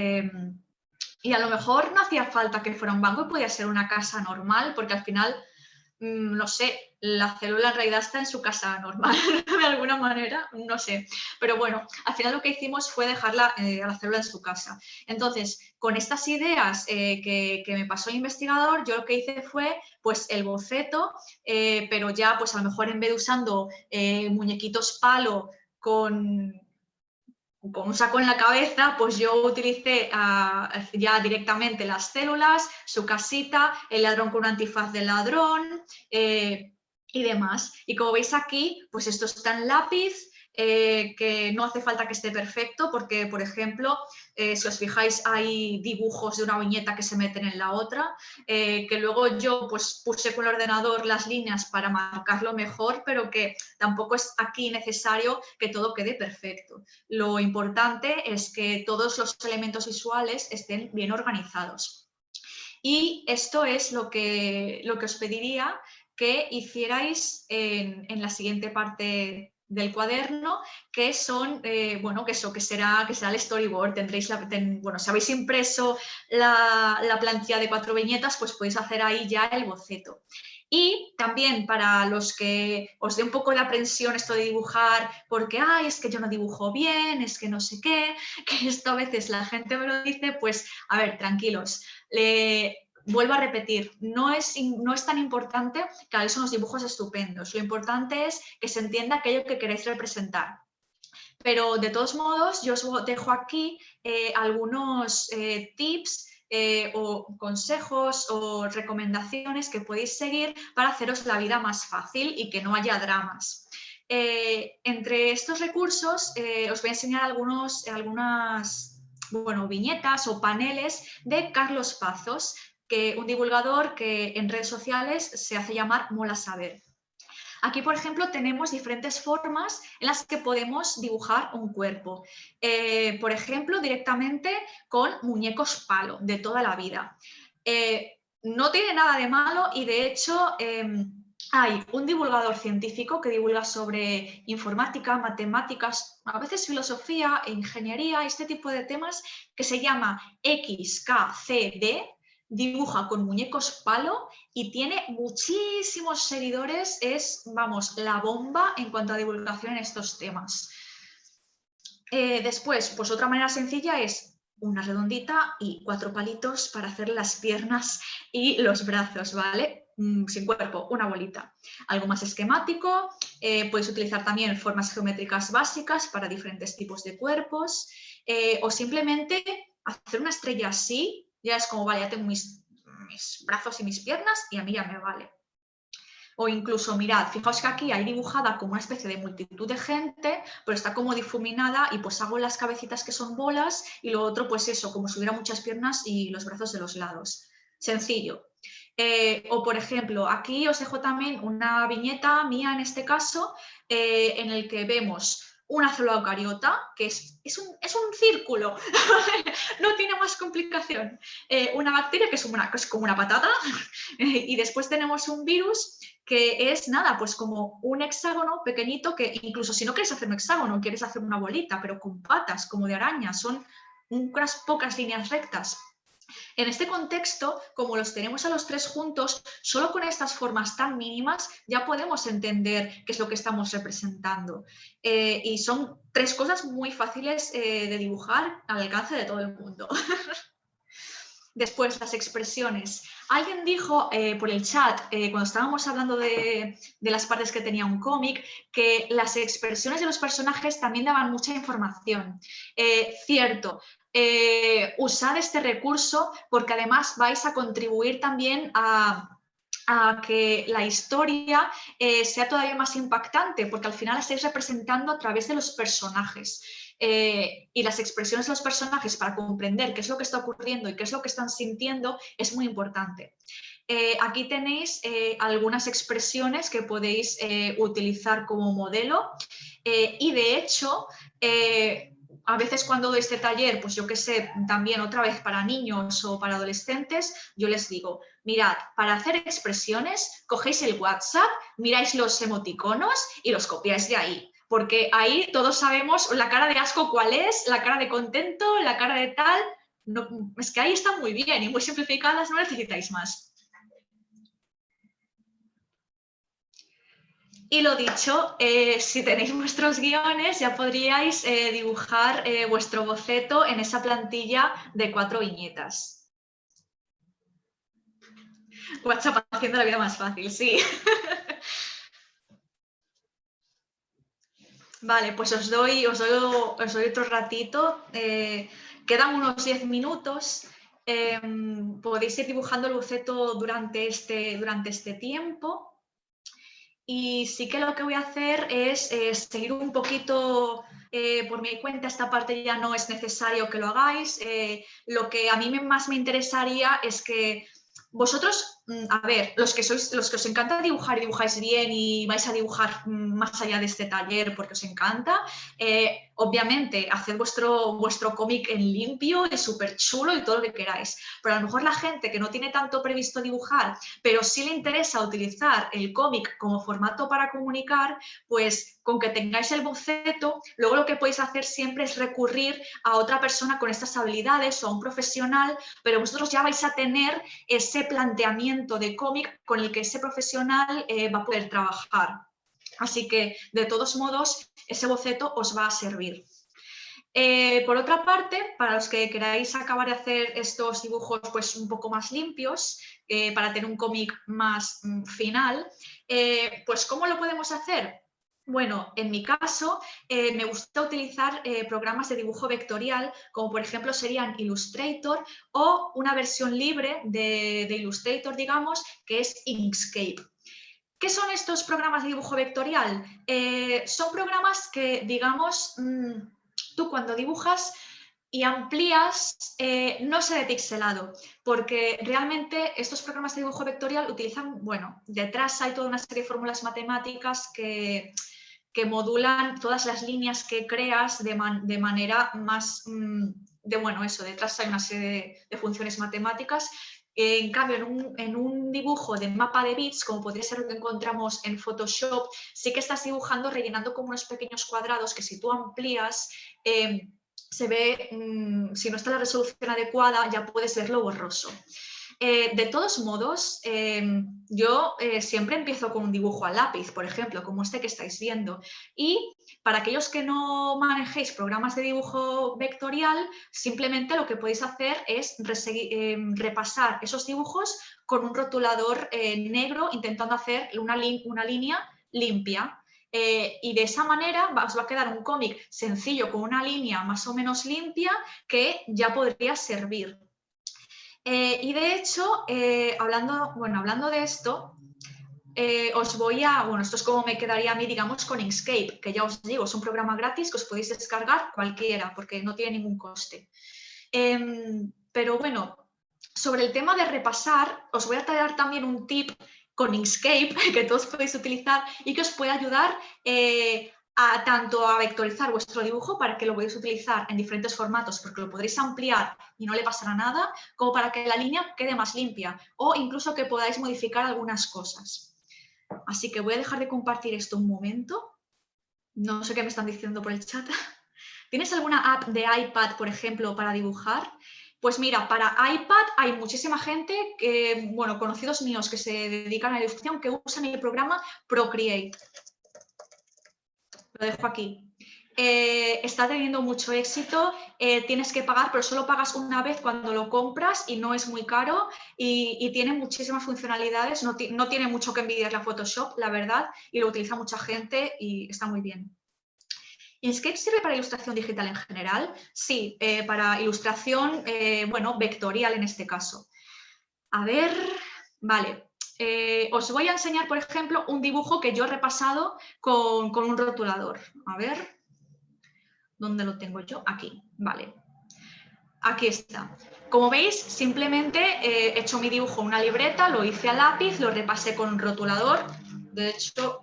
Y a lo mejor no hacía falta que fuera un banco y podía ser una casa normal, porque al final, no sé, la célula en realidad está en su casa normal, de alguna manera, no sé. Pero bueno, al final lo que hicimos fue dejarla a la célula en su casa. Entonces, con estas ideas que me pasó el investigador, yo lo que hice fue pues el boceto, pero ya pues a lo mejor en vez de usando muñequitos palo con un saco en la cabeza, pues yo utilicé ya directamente las células, su casita, el ladrón con un antifaz de ladrón y demás. Y como veis aquí, pues esto está en lápiz, que no hace falta que esté perfecto porque, por ejemplo, si os fijáis, hay dibujos de una viñeta que se meten en la otra, que luego yo pues puse con el ordenador las líneas para marcarlo mejor, pero que tampoco es aquí necesario que todo quede perfecto. Lo importante es que todos los elementos visuales estén bien organizados. Y esto es lo que os pediría que hicierais en la siguiente parte del cuaderno, que son, bueno, que será el storyboard. Tendréis bueno, si habéis impreso la plantilla de 4 viñetas, pues podéis hacer ahí ya el boceto. Y también para los que os dé un poco la aprensión esto de dibujar, porque, ay, es que yo no dibujo bien, es que no sé qué, que esto a veces la gente me lo dice, pues, a ver, tranquilos. Vuelvo a repetir, no es tan importante que hagáis unos dibujos estupendos. Lo importante es que se entienda aquello que queréis representar. Pero de todos modos, yo os dejo aquí algunos tips o consejos o recomendaciones que podéis seguir para haceros la vida más fácil y que no haya dramas. Entre estos recursos os voy a enseñar algunas viñetas o paneles de Carlos Pazos, un divulgador que en redes sociales se hace llamar Mola Saber. Aquí, por ejemplo, tenemos diferentes formas en las que podemos dibujar un cuerpo. Por ejemplo, directamente con muñecos palo de toda la vida. No tiene nada de malo y, de hecho, hay un divulgador científico que divulga sobre informática, matemáticas, a veces filosofía, ingeniería, este tipo de temas, que se llama XKCD, dibuja con muñecos palo y tiene muchísimos seguidores, es, vamos, la bomba en cuanto a divulgación en estos temas. Después, pues otra manera sencilla es una redondita y 4 palitos para hacer las piernas y los brazos, ¿vale? Sin cuerpo, una bolita. Algo más esquemático, podéis utilizar también formas geométricas básicas para diferentes tipos de cuerpos, o simplemente hacer una estrella así, ya es como, vale, ya tengo mis brazos y mis piernas y a mí ya me vale. O incluso, mirad, fijaos que aquí hay dibujada como una especie de multitud de gente, pero está como difuminada y pues hago las cabecitas que son bolas y lo otro pues eso, como si hubiera muchas piernas y los brazos de los lados. Sencillo. O por ejemplo, aquí os dejo también una viñeta mía en este caso, en el que vemos una célula eucariota, que es un círculo, no tiene más complicación. Una bacteria que es como una patata y después tenemos un virus que es nada, pues como un hexágono pequeñito, que incluso si no quieres hacer un hexágono, quieres hacer una bolita, pero con patas como de araña, son unas pocas líneas rectas. En este contexto, como los tenemos a los 3 juntos, solo con estas formas tan mínimas ya podemos entender qué es lo que estamos representando. Y son 3 cosas muy fáciles de dibujar al alcance de todo el mundo. Después, las expresiones. Alguien dijo por el chat, cuando estábamos hablando de las partes que tenía un cómic, que las expresiones de los personajes también daban mucha información. Cierto. Usad este recurso porque además vais a contribuir también a que la historia sea todavía más impactante, porque al final la estáis representando a través de los personajes. Y las expresiones de los personajes para comprender qué es lo que está ocurriendo y qué es lo que están sintiendo es muy importante. Aquí tenéis algunas expresiones que podéis utilizar como modelo y de hecho a veces cuando doy este taller, pues yo qué sé, también otra vez para niños o para adolescentes, yo les digo, mirad, para hacer expresiones, cogéis el WhatsApp, miráis los emoticonos y los copiáis de ahí. Porque ahí todos sabemos la cara de asco cuál es, la cara de contento, la cara de tal. No, es que ahí están muy bien y muy simplificadas, no necesitáis más. Y lo dicho, si tenéis vuestros guiones ya podríais dibujar vuestro boceto en esa plantilla de 4 viñetas. WhatsApp haciendo la vida más fácil, sí. Vale, pues os doy otro ratito. Quedan unos 10 minutos. Podéis ir dibujando el boceto durante este tiempo. Y sí que lo que voy a hacer es seguir un poquito por mi cuenta. Esta parte ya no es necesario que lo hagáis. Lo que a mí más me interesaría es que vosotros, a ver, los que os encanta dibujar y dibujáis bien y vais a dibujar más allá de este taller porque os encanta, obviamente haced vuestro cómic en limpio y súper chulo y todo lo que queráis. Pero a lo mejor la gente que no tiene tanto previsto dibujar, pero sí le interesa utilizar el cómic como formato para comunicar, pues con que tengáis el boceto, luego lo que podéis hacer siempre es recurrir a otra persona con estas habilidades o a un profesional, pero vosotros ya vais a tener ese planteamiento de cómic con el que ese profesional va a poder trabajar. Así que, de todos modos, ese boceto os va a servir. Por otra parte, para los que queráis acabar de hacer estos dibujos pues, un poco más limpios, para tener un cómic más final, pues ¿cómo lo podemos hacer? Bueno, en mi caso me gusta utilizar programas de dibujo vectorial, como por ejemplo serían Illustrator o una versión libre de Illustrator, digamos, que es Inkscape. ¿Qué son estos programas de dibujo vectorial? Son programas que, digamos, tú cuando dibujas y amplías, no se ve pixelado, porque realmente estos programas de dibujo vectorial utilizan, bueno, detrás hay toda una serie de fórmulas matemáticas que modulan todas las líneas que creas de manera más, detrás hay una serie de funciones matemáticas. En cambio, en un dibujo de mapa de bits, como podría ser lo que encontramos en Photoshop, sí que estás dibujando, rellenando como unos pequeños cuadrados que si tú amplías, se ve, si no está la resolución adecuada, ya puedes verlo borroso. De todos modos, yo siempre empiezo con un dibujo a lápiz, por ejemplo, como este que estáis viendo. Y para aquellos que no manejéis programas de dibujo vectorial, simplemente lo que podéis hacer es repasar esos dibujos con un rotulador negro, intentando hacer una línea limpia. Y de esa manera os va a quedar un cómic sencillo con una línea más o menos limpia que ya podría servir. Y de hecho, hablando de esto, esto es como me quedaría a mí, digamos, con Inkscape, que ya os digo, es un programa gratis que os podéis descargar cualquiera, porque no tiene ningún coste. Pero bueno, sobre el tema de repasar, os voy a traer también un tip con Inkscape que todos podéis utilizar y que os puede ayudar tanto a vectorizar vuestro dibujo para que lo podáis utilizar en diferentes formatos porque lo podréis ampliar y no le pasará nada, como para que la línea quede más limpia o incluso que podáis modificar algunas cosas. Así que voy a dejar de compartir esto un momento. No sé qué me están diciendo por el chat. ¿Tienes alguna app de iPad, por ejemplo, para dibujar? Pues mira, para iPad hay muchísima gente, conocidos míos que se dedican a la ilustración, que usan el programa Procreate. Lo dejo aquí. Está teniendo mucho éxito, tienes que pagar, pero solo pagas una vez cuando lo compras y no es muy caro y tiene muchísimas funcionalidades, no tiene mucho que envidiarle a Photoshop, la verdad, y lo utiliza mucha gente y está muy bien. ¿Inkscape sirve para ilustración digital en general? Sí, para ilustración, vectorial en este caso. A ver, vale. Os voy a enseñar, por ejemplo, un dibujo que yo he repasado con un rotulador. A ver, ¿dónde lo tengo yo? Aquí, vale. Aquí está. Como veis, simplemente he hecho mi dibujo en una libreta, lo hice a lápiz, lo repasé con un rotulador. De hecho,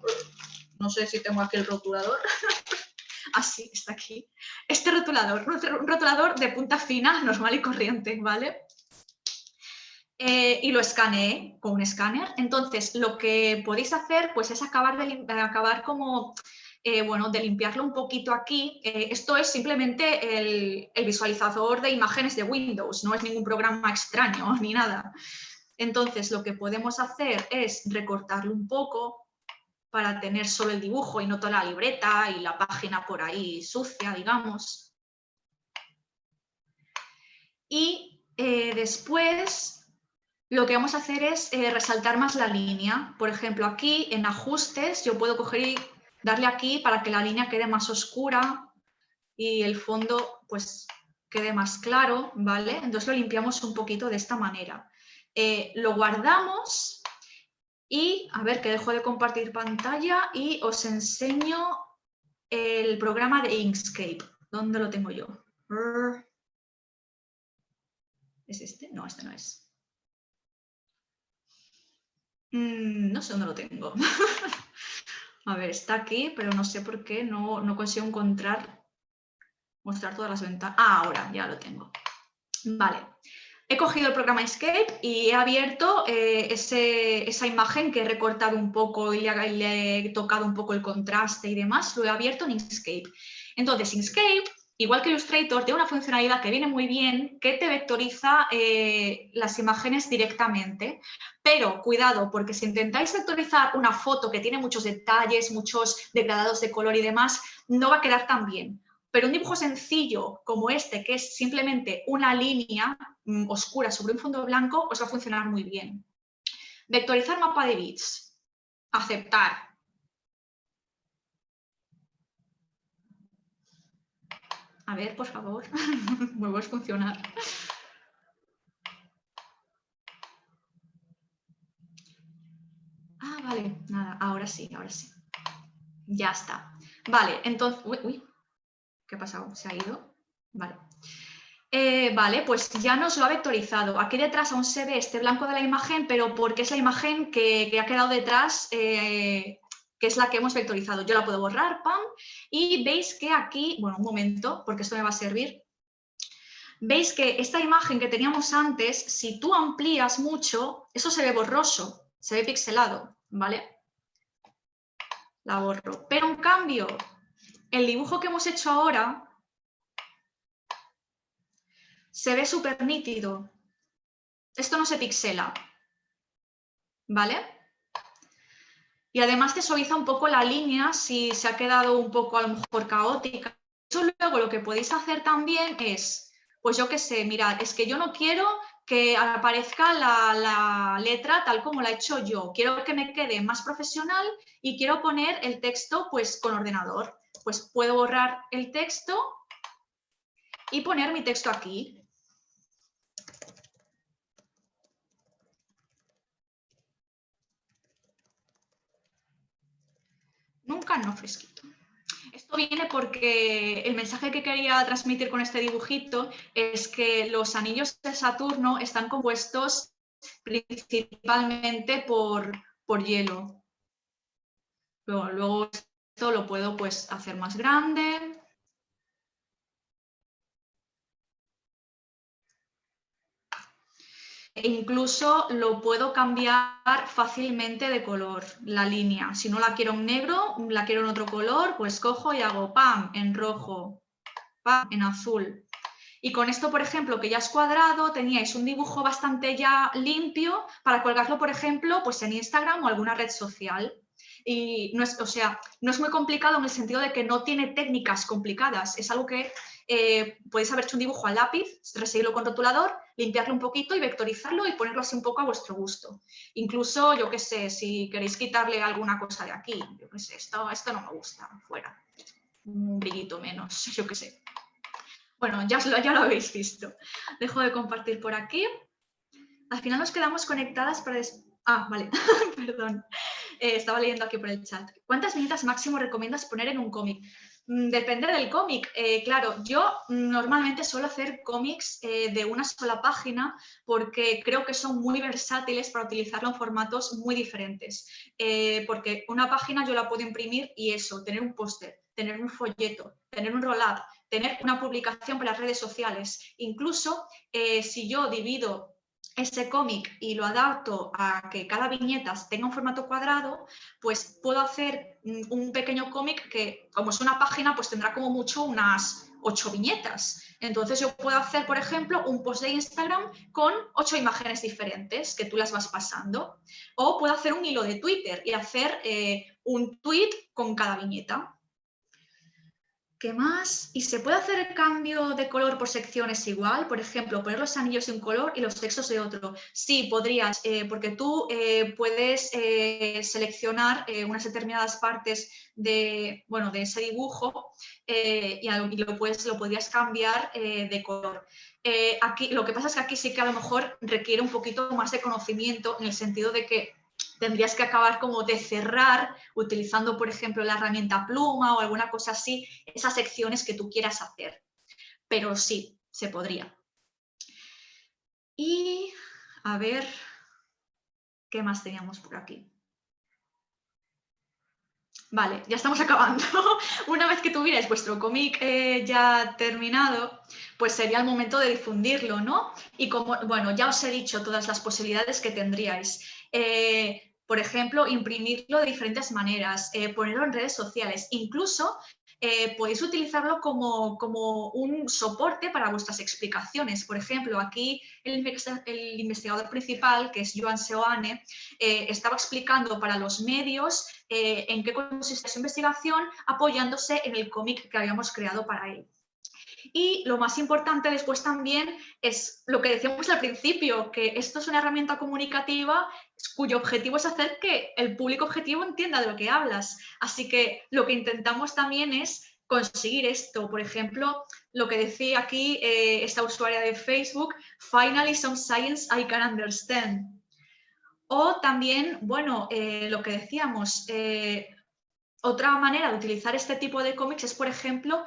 no sé si tengo aquí el rotulador. así, está aquí. Este rotulador, un rotulador de punta fina, normal y corriente, ¿vale? Y lo escaneé con un escáner. Entonces, lo que podéis hacer pues, es acabar como, bueno, de limpiarlo un poquito aquí. Esto es simplemente el visualizador de imágenes de Windows, no es ningún programa extraño ni nada. Entonces, lo que podemos hacer es recortarlo un poco para tener solo el dibujo y no toda la libreta y la página por ahí sucia, digamos. Y después lo que vamos a hacer es resaltar más la línea. Por ejemplo, aquí en ajustes yo puedo coger y darle aquí para que la línea quede más oscura y el fondo pues quede más claro, ¿vale? Entonces lo limpiamos un poquito de esta manera. Lo guardamos y, a ver, que dejo de compartir pantalla y os enseño el programa de Inkscape. ¿Dónde lo tengo yo? ¿Es este? No, este no es. No sé dónde lo tengo. A ver, está aquí, pero no sé por qué no consigo mostrar todas las ventanas. Ah, ahora ya lo tengo. Vale. He cogido el programa Inkscape y he abierto esa imagen que he recortado un poco y le he tocado un poco el contraste y demás. Lo he abierto en Inkscape. Entonces, Inkscape, igual que Illustrator, tiene una funcionalidad que viene muy bien, que te vectoriza las imágenes directamente. Pero cuidado, porque si intentáis vectorizar una foto que tiene muchos detalles, muchos degradados de color y demás, no va a quedar tan bien. Pero un dibujo sencillo como este, que es simplemente una línea oscura sobre un fondo blanco, os va a funcionar muy bien. Vectorizar mapa de bits. Aceptar. A ver, por favor, vuelvo a funcionar. Ah, vale, nada, ahora sí, ahora sí. Ya está. Vale, entonces... Uy, ¿qué ha pasado? ¿Se ha ido? Vale. Vale, pues ya nos lo ha vectorizado. Aquí detrás aún se ve este blanco de la imagen, pero porque es la imagen que ha quedado detrás, que es la que hemos vectorizado. Yo la puedo borrar, ¡pam! Y veis que aquí, bueno, un momento, porque esto me va a servir. Veis que esta imagen que teníamos antes, si tú amplías mucho, eso se ve borroso, se ve pixelado, ¿vale? La borro. Pero en cambio, el dibujo que hemos hecho ahora se ve súper nítido. Esto no se pixela, ¿vale? Y además te suaviza un poco la línea si se ha quedado un poco a lo mejor caótica. Eso luego lo que podéis hacer también es, pues yo qué sé, mirad, es que yo no quiero que aparezca la letra tal como la he hecho yo. Quiero que me quede más profesional y quiero poner el texto pues con ordenador. Pues puedo borrar el texto y poner mi texto aquí. Nunca no fresquito. Esto viene porque el mensaje que quería transmitir con este dibujito es que los anillos de Saturno están compuestos principalmente por hielo. Luego esto lo puedo pues, hacer más grande. E incluso lo puedo cambiar fácilmente de color, la línea. Si no la quiero en negro, la quiero en otro color, pues cojo y hago ¡pam! En rojo, ¡pam! En azul. Y con esto, por ejemplo, que ya es cuadrado, teníais un dibujo bastante ya limpio para colgarlo, por ejemplo, pues en Instagram o alguna red social. Y no es, o sea, no es muy complicado en el sentido de que no tiene técnicas complicadas. Es algo que podéis haber hecho un dibujo a lápiz, reseguirlo con rotulador, limpiarlo un poquito y vectorizarlo y ponerlo así un poco a vuestro gusto. Incluso, yo qué sé, si queréis quitarle alguna cosa de aquí, yo qué sé, esto no me gusta, fuera. Un brillito menos, yo qué sé. Bueno, ya lo habéis visto. Dejo de compartir por aquí. Al final nos quedamos conectadas para... Ah, vale, perdón. Estaba leyendo aquí por el chat. ¿Cuántas viñetas máximo recomiendas poner en un cómic? Depende del cómic. Claro, yo normalmente suelo hacer cómics de una sola página porque creo que son muy versátiles para utilizarlo en formatos muy diferentes. Porque una página yo la puedo imprimir y eso, tener un póster. tener un folleto, tener un roll-up, tener una publicación para las redes sociales. Incluso si yo divido ese cómic y lo adapto a que cada viñeta tenga un formato cuadrado, pues puedo hacer un pequeño cómic que, como es una página, pues tendrá como mucho unas 8 viñetas. Entonces yo puedo hacer, por ejemplo, un post de Instagram con 8 imágenes diferentes que tú las vas pasando. O puedo hacer un hilo de Twitter y hacer un tweet con cada viñeta. ¿Qué más? ¿Y se puede hacer el cambio de color por secciones igual? Por ejemplo, poner los anillos de un color y los textos de otro. Sí, podrías, porque tú puedes seleccionar unas determinadas partes de ese dibujo y lo podrías cambiar de color. Aquí, lo que pasa es que aquí sí que a lo mejor requiere un poquito más de conocimiento en el sentido de que tendrías que acabar como de cerrar, utilizando, por ejemplo, la herramienta pluma o alguna cosa así, esas secciones que tú quieras hacer. Pero sí, se podría. Y a ver, ¿qué más teníamos por aquí? Vale, ya estamos acabando. Una vez que tuvierais vuestro cómic ya terminado, pues sería el momento de difundirlo, ¿no? Y como, bueno, ya os he dicho todas las posibilidades que tendríais. Por ejemplo, imprimirlo de diferentes maneras, ponerlo en redes sociales, incluso podéis utilizarlo como un soporte para vuestras explicaciones. Por ejemplo, aquí el investigador principal, que es Joan Seoane, estaba explicando para los medios en qué consiste su investigación, apoyándose en el cómic que habíamos creado para él. Y lo más importante después también es lo que decíamos al principio, que esto es una herramienta comunicativa cuyo objetivo es hacer que el público objetivo entienda de lo que hablas. Así que lo que intentamos también es conseguir esto. Por ejemplo, lo que decía aquí esta usuaria de Facebook, "Finally some science I can understand". O también, bueno, lo que decíamos, otra manera de utilizar este tipo de cómics es, por ejemplo,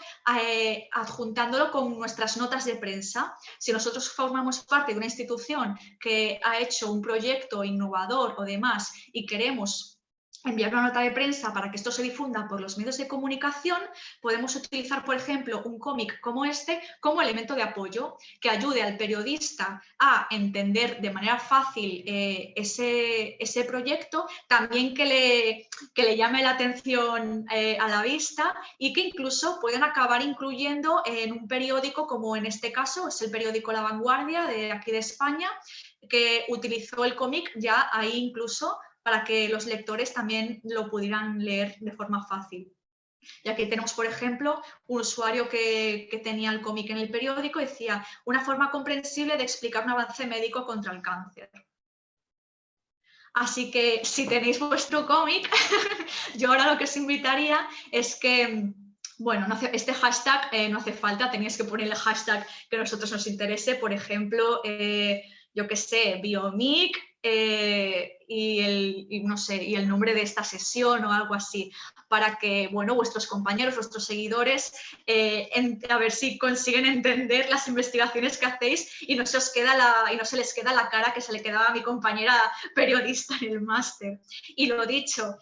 adjuntándolo con nuestras notas de prensa. Si nosotros formamos parte de una institución que ha hecho un proyecto innovador o demás y queremos enviar una nota de prensa para que esto se difunda por los medios de comunicación, podemos utilizar, por ejemplo, un cómic como este como elemento de apoyo que ayude al periodista a entender de manera fácil ese proyecto, también que le llame la atención a la vista y que incluso pueden acabar incluyendo en un periódico, como en este caso es el periódico La Vanguardia de aquí de España, que utilizó el cómic ya ahí incluso para que los lectores también lo pudieran leer de forma fácil. Y aquí tenemos, por ejemplo, un usuario que tenía el cómic en el periódico y decía "una forma comprensible de explicar un avance médico contra el cáncer". Así que si tenéis vuestro cómic, yo ahora lo que os invitaría es que, bueno, este hashtag no hace falta, tenéis que poner el hashtag que a nosotros nos interese, por ejemplo, yo qué sé, Biomic y el nombre de esta sesión o algo así, para que, bueno, vuestros compañeros, vuestros seguidores, a ver si consiguen entender las investigaciones que hacéis y no se les queda la cara que se le quedaba a mi compañera periodista en el máster. Y lo dicho,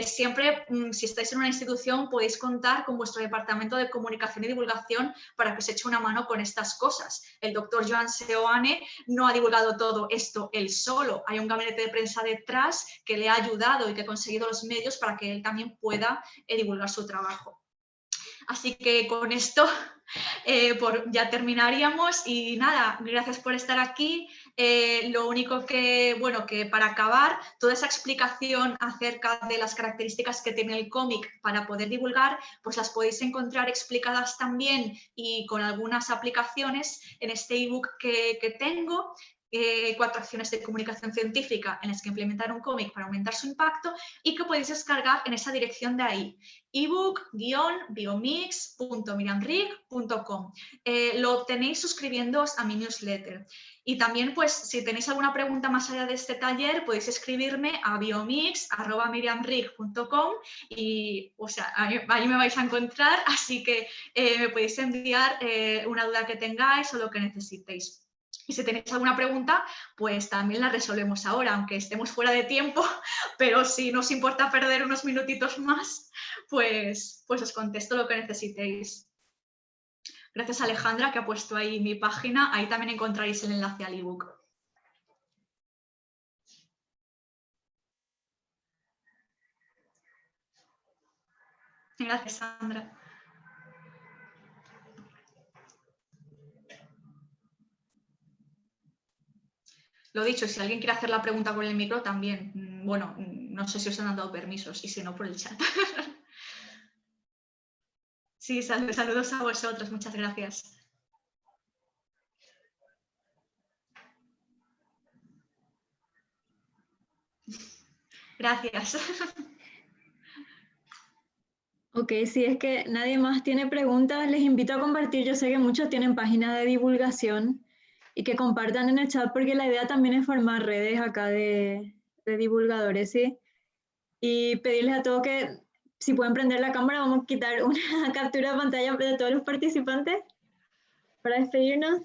siempre, si estáis en una institución, podéis contar con vuestro departamento de comunicación y divulgación para que os eche una mano con estas cosas. El doctor Joan Seoane no ha divulgado todo esto él solo. Hay un gabinete de prensa detrás que le ha ayudado y que ha conseguido los medios para que él también pueda divulgar su trabajo. Así que con esto ya terminaríamos y nada, gracias por estar aquí. Lo único que para acabar, toda esa explicación acerca de las características que tiene el cómic para poder divulgar, pues las podéis encontrar explicadas también y con algunas aplicaciones en este ebook que tengo. 4 acciones de comunicación científica en las que implementar un cómic para aumentar su impacto y que podéis descargar en esa dirección de ahí, ebook-biomix.miriamrig.com. Lo obtenéis suscribiéndoos a mi newsletter. Y también, pues, si tenéis alguna pregunta más allá de este taller, podéis escribirme a biomix@miriamrig.com y, o sea, ahí me vais a encontrar, así que me podéis enviar una duda que tengáis o lo que necesitéis. Y si tenéis alguna pregunta, pues también la resolvemos ahora, aunque estemos fuera de tiempo, pero si no os importa perder unos minutitos más, pues os contesto lo que necesitéis. Gracias a Alejandra, que ha puesto ahí mi página. Ahí también encontraréis el enlace al ebook. Gracias, Sandra. Lo dicho, si alguien quiere hacer la pregunta con el micro también, bueno, no sé si os han dado permisos y si no, por el chat. Sí, saludos a vosotros, muchas gracias. Gracias. Ok, si es que nadie más tiene preguntas, les invito a compartir. Yo sé que muchos tienen páginas de divulgación y que compartan en el chat porque la idea también es formar redes acá de divulgadores, ¿sí? Y pedirles a todos que si pueden prender la cámara, vamos a quitar una captura de pantalla de todos los participantes para despedirnos.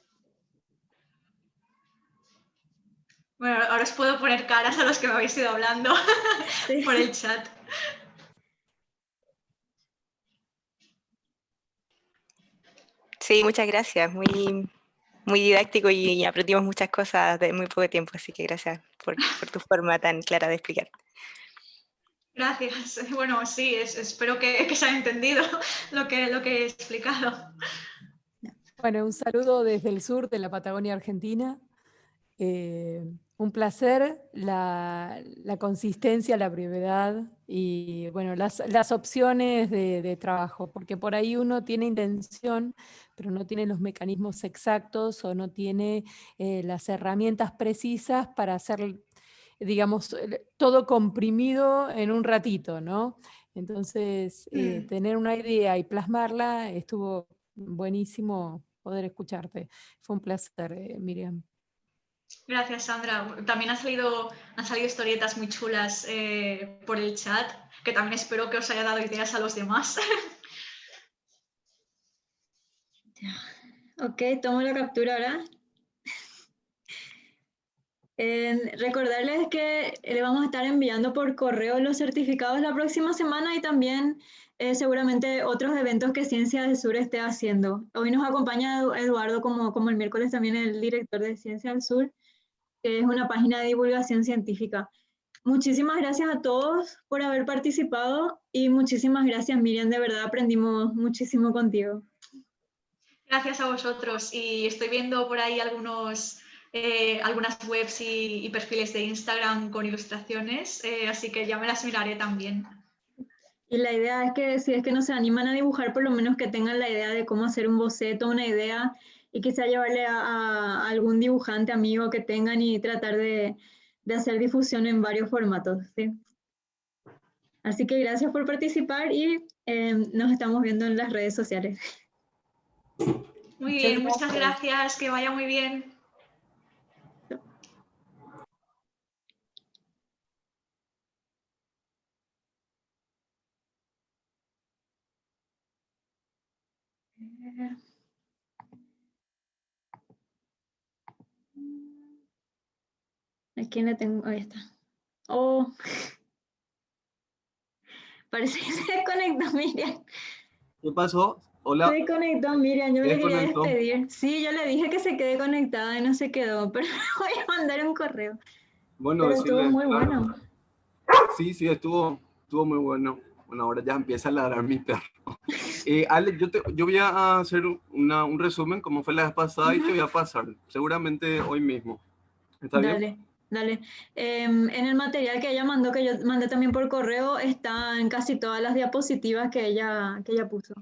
Bueno, ahora os puedo poner caras a los que me habéis ido hablando sí. Por el chat. Sí, muchas gracias. Muy didáctico y aprendimos muchas cosas de muy poco tiempo, así que gracias por tu forma tan clara de explicar. Gracias. Bueno, sí, espero que se haya entendido lo que he explicado. Bueno, un saludo desde el sur de la Patagonia Argentina. Un placer, la consistencia, la brevedad y bueno, las opciones de trabajo, porque por ahí uno tiene intención, pero no tiene los mecanismos exactos o no tiene las herramientas precisas para hacer, digamos, todo comprimido en un ratito, ¿no? Entonces, tener una idea y plasmarla estuvo buenísimo poder escucharte. Fue un placer, Miriam. Gracias, Sandra. También han salido historietas muy chulas por el chat, que también espero que os haya dado ideas a los demás. Ok, tomo la captura ahora. Recordarles que le vamos a estar enviando por correo los certificados la próxima semana y también seguramente otros eventos que Ciencia del Sur esté haciendo. Hoy nos acompaña Eduardo como el miércoles también el director de Ciencia del Sur, que es una página de divulgación científica. Muchísimas gracias a todos por haber participado y muchísimas gracias, Miriam, de verdad aprendimos muchísimo contigo. Gracias a vosotros y estoy viendo por ahí algunas webs y perfiles de Instagram con ilustraciones, así que ya me las miraré también. Y la idea es que si es que no se animan a dibujar, por lo menos que tengan la idea de cómo hacer un boceto, una idea, y quizá llevarle a algún dibujante amigo que tengan y tratar de hacer difusión en varios formatos, ¿sí? Así que gracias por participar y nos estamos viendo en las redes sociales. Muy bien, muchas gracias, que vaya muy bien. ¿A quién le tengo? Ahí está. Oh, parece que se desconectó Miriam. ¿Qué pasó? Hola. Se desconectó Miriam, yo me quería despedir. Sí, yo le dije que se quede conectada y no se quedó, pero voy a mandar un correo. Bueno, pero estuvo muy bueno. Sí, estuvo muy bueno. Bueno, ahora ya empieza a ladrar mi perro. Ale, yo voy a hacer un resumen como fue la vez pasada y te voy a pasar, seguramente hoy mismo. ¿Está bien? Dale. En el material que ella mandó, que yo mandé también por correo, están casi todas las diapositivas que ella puso.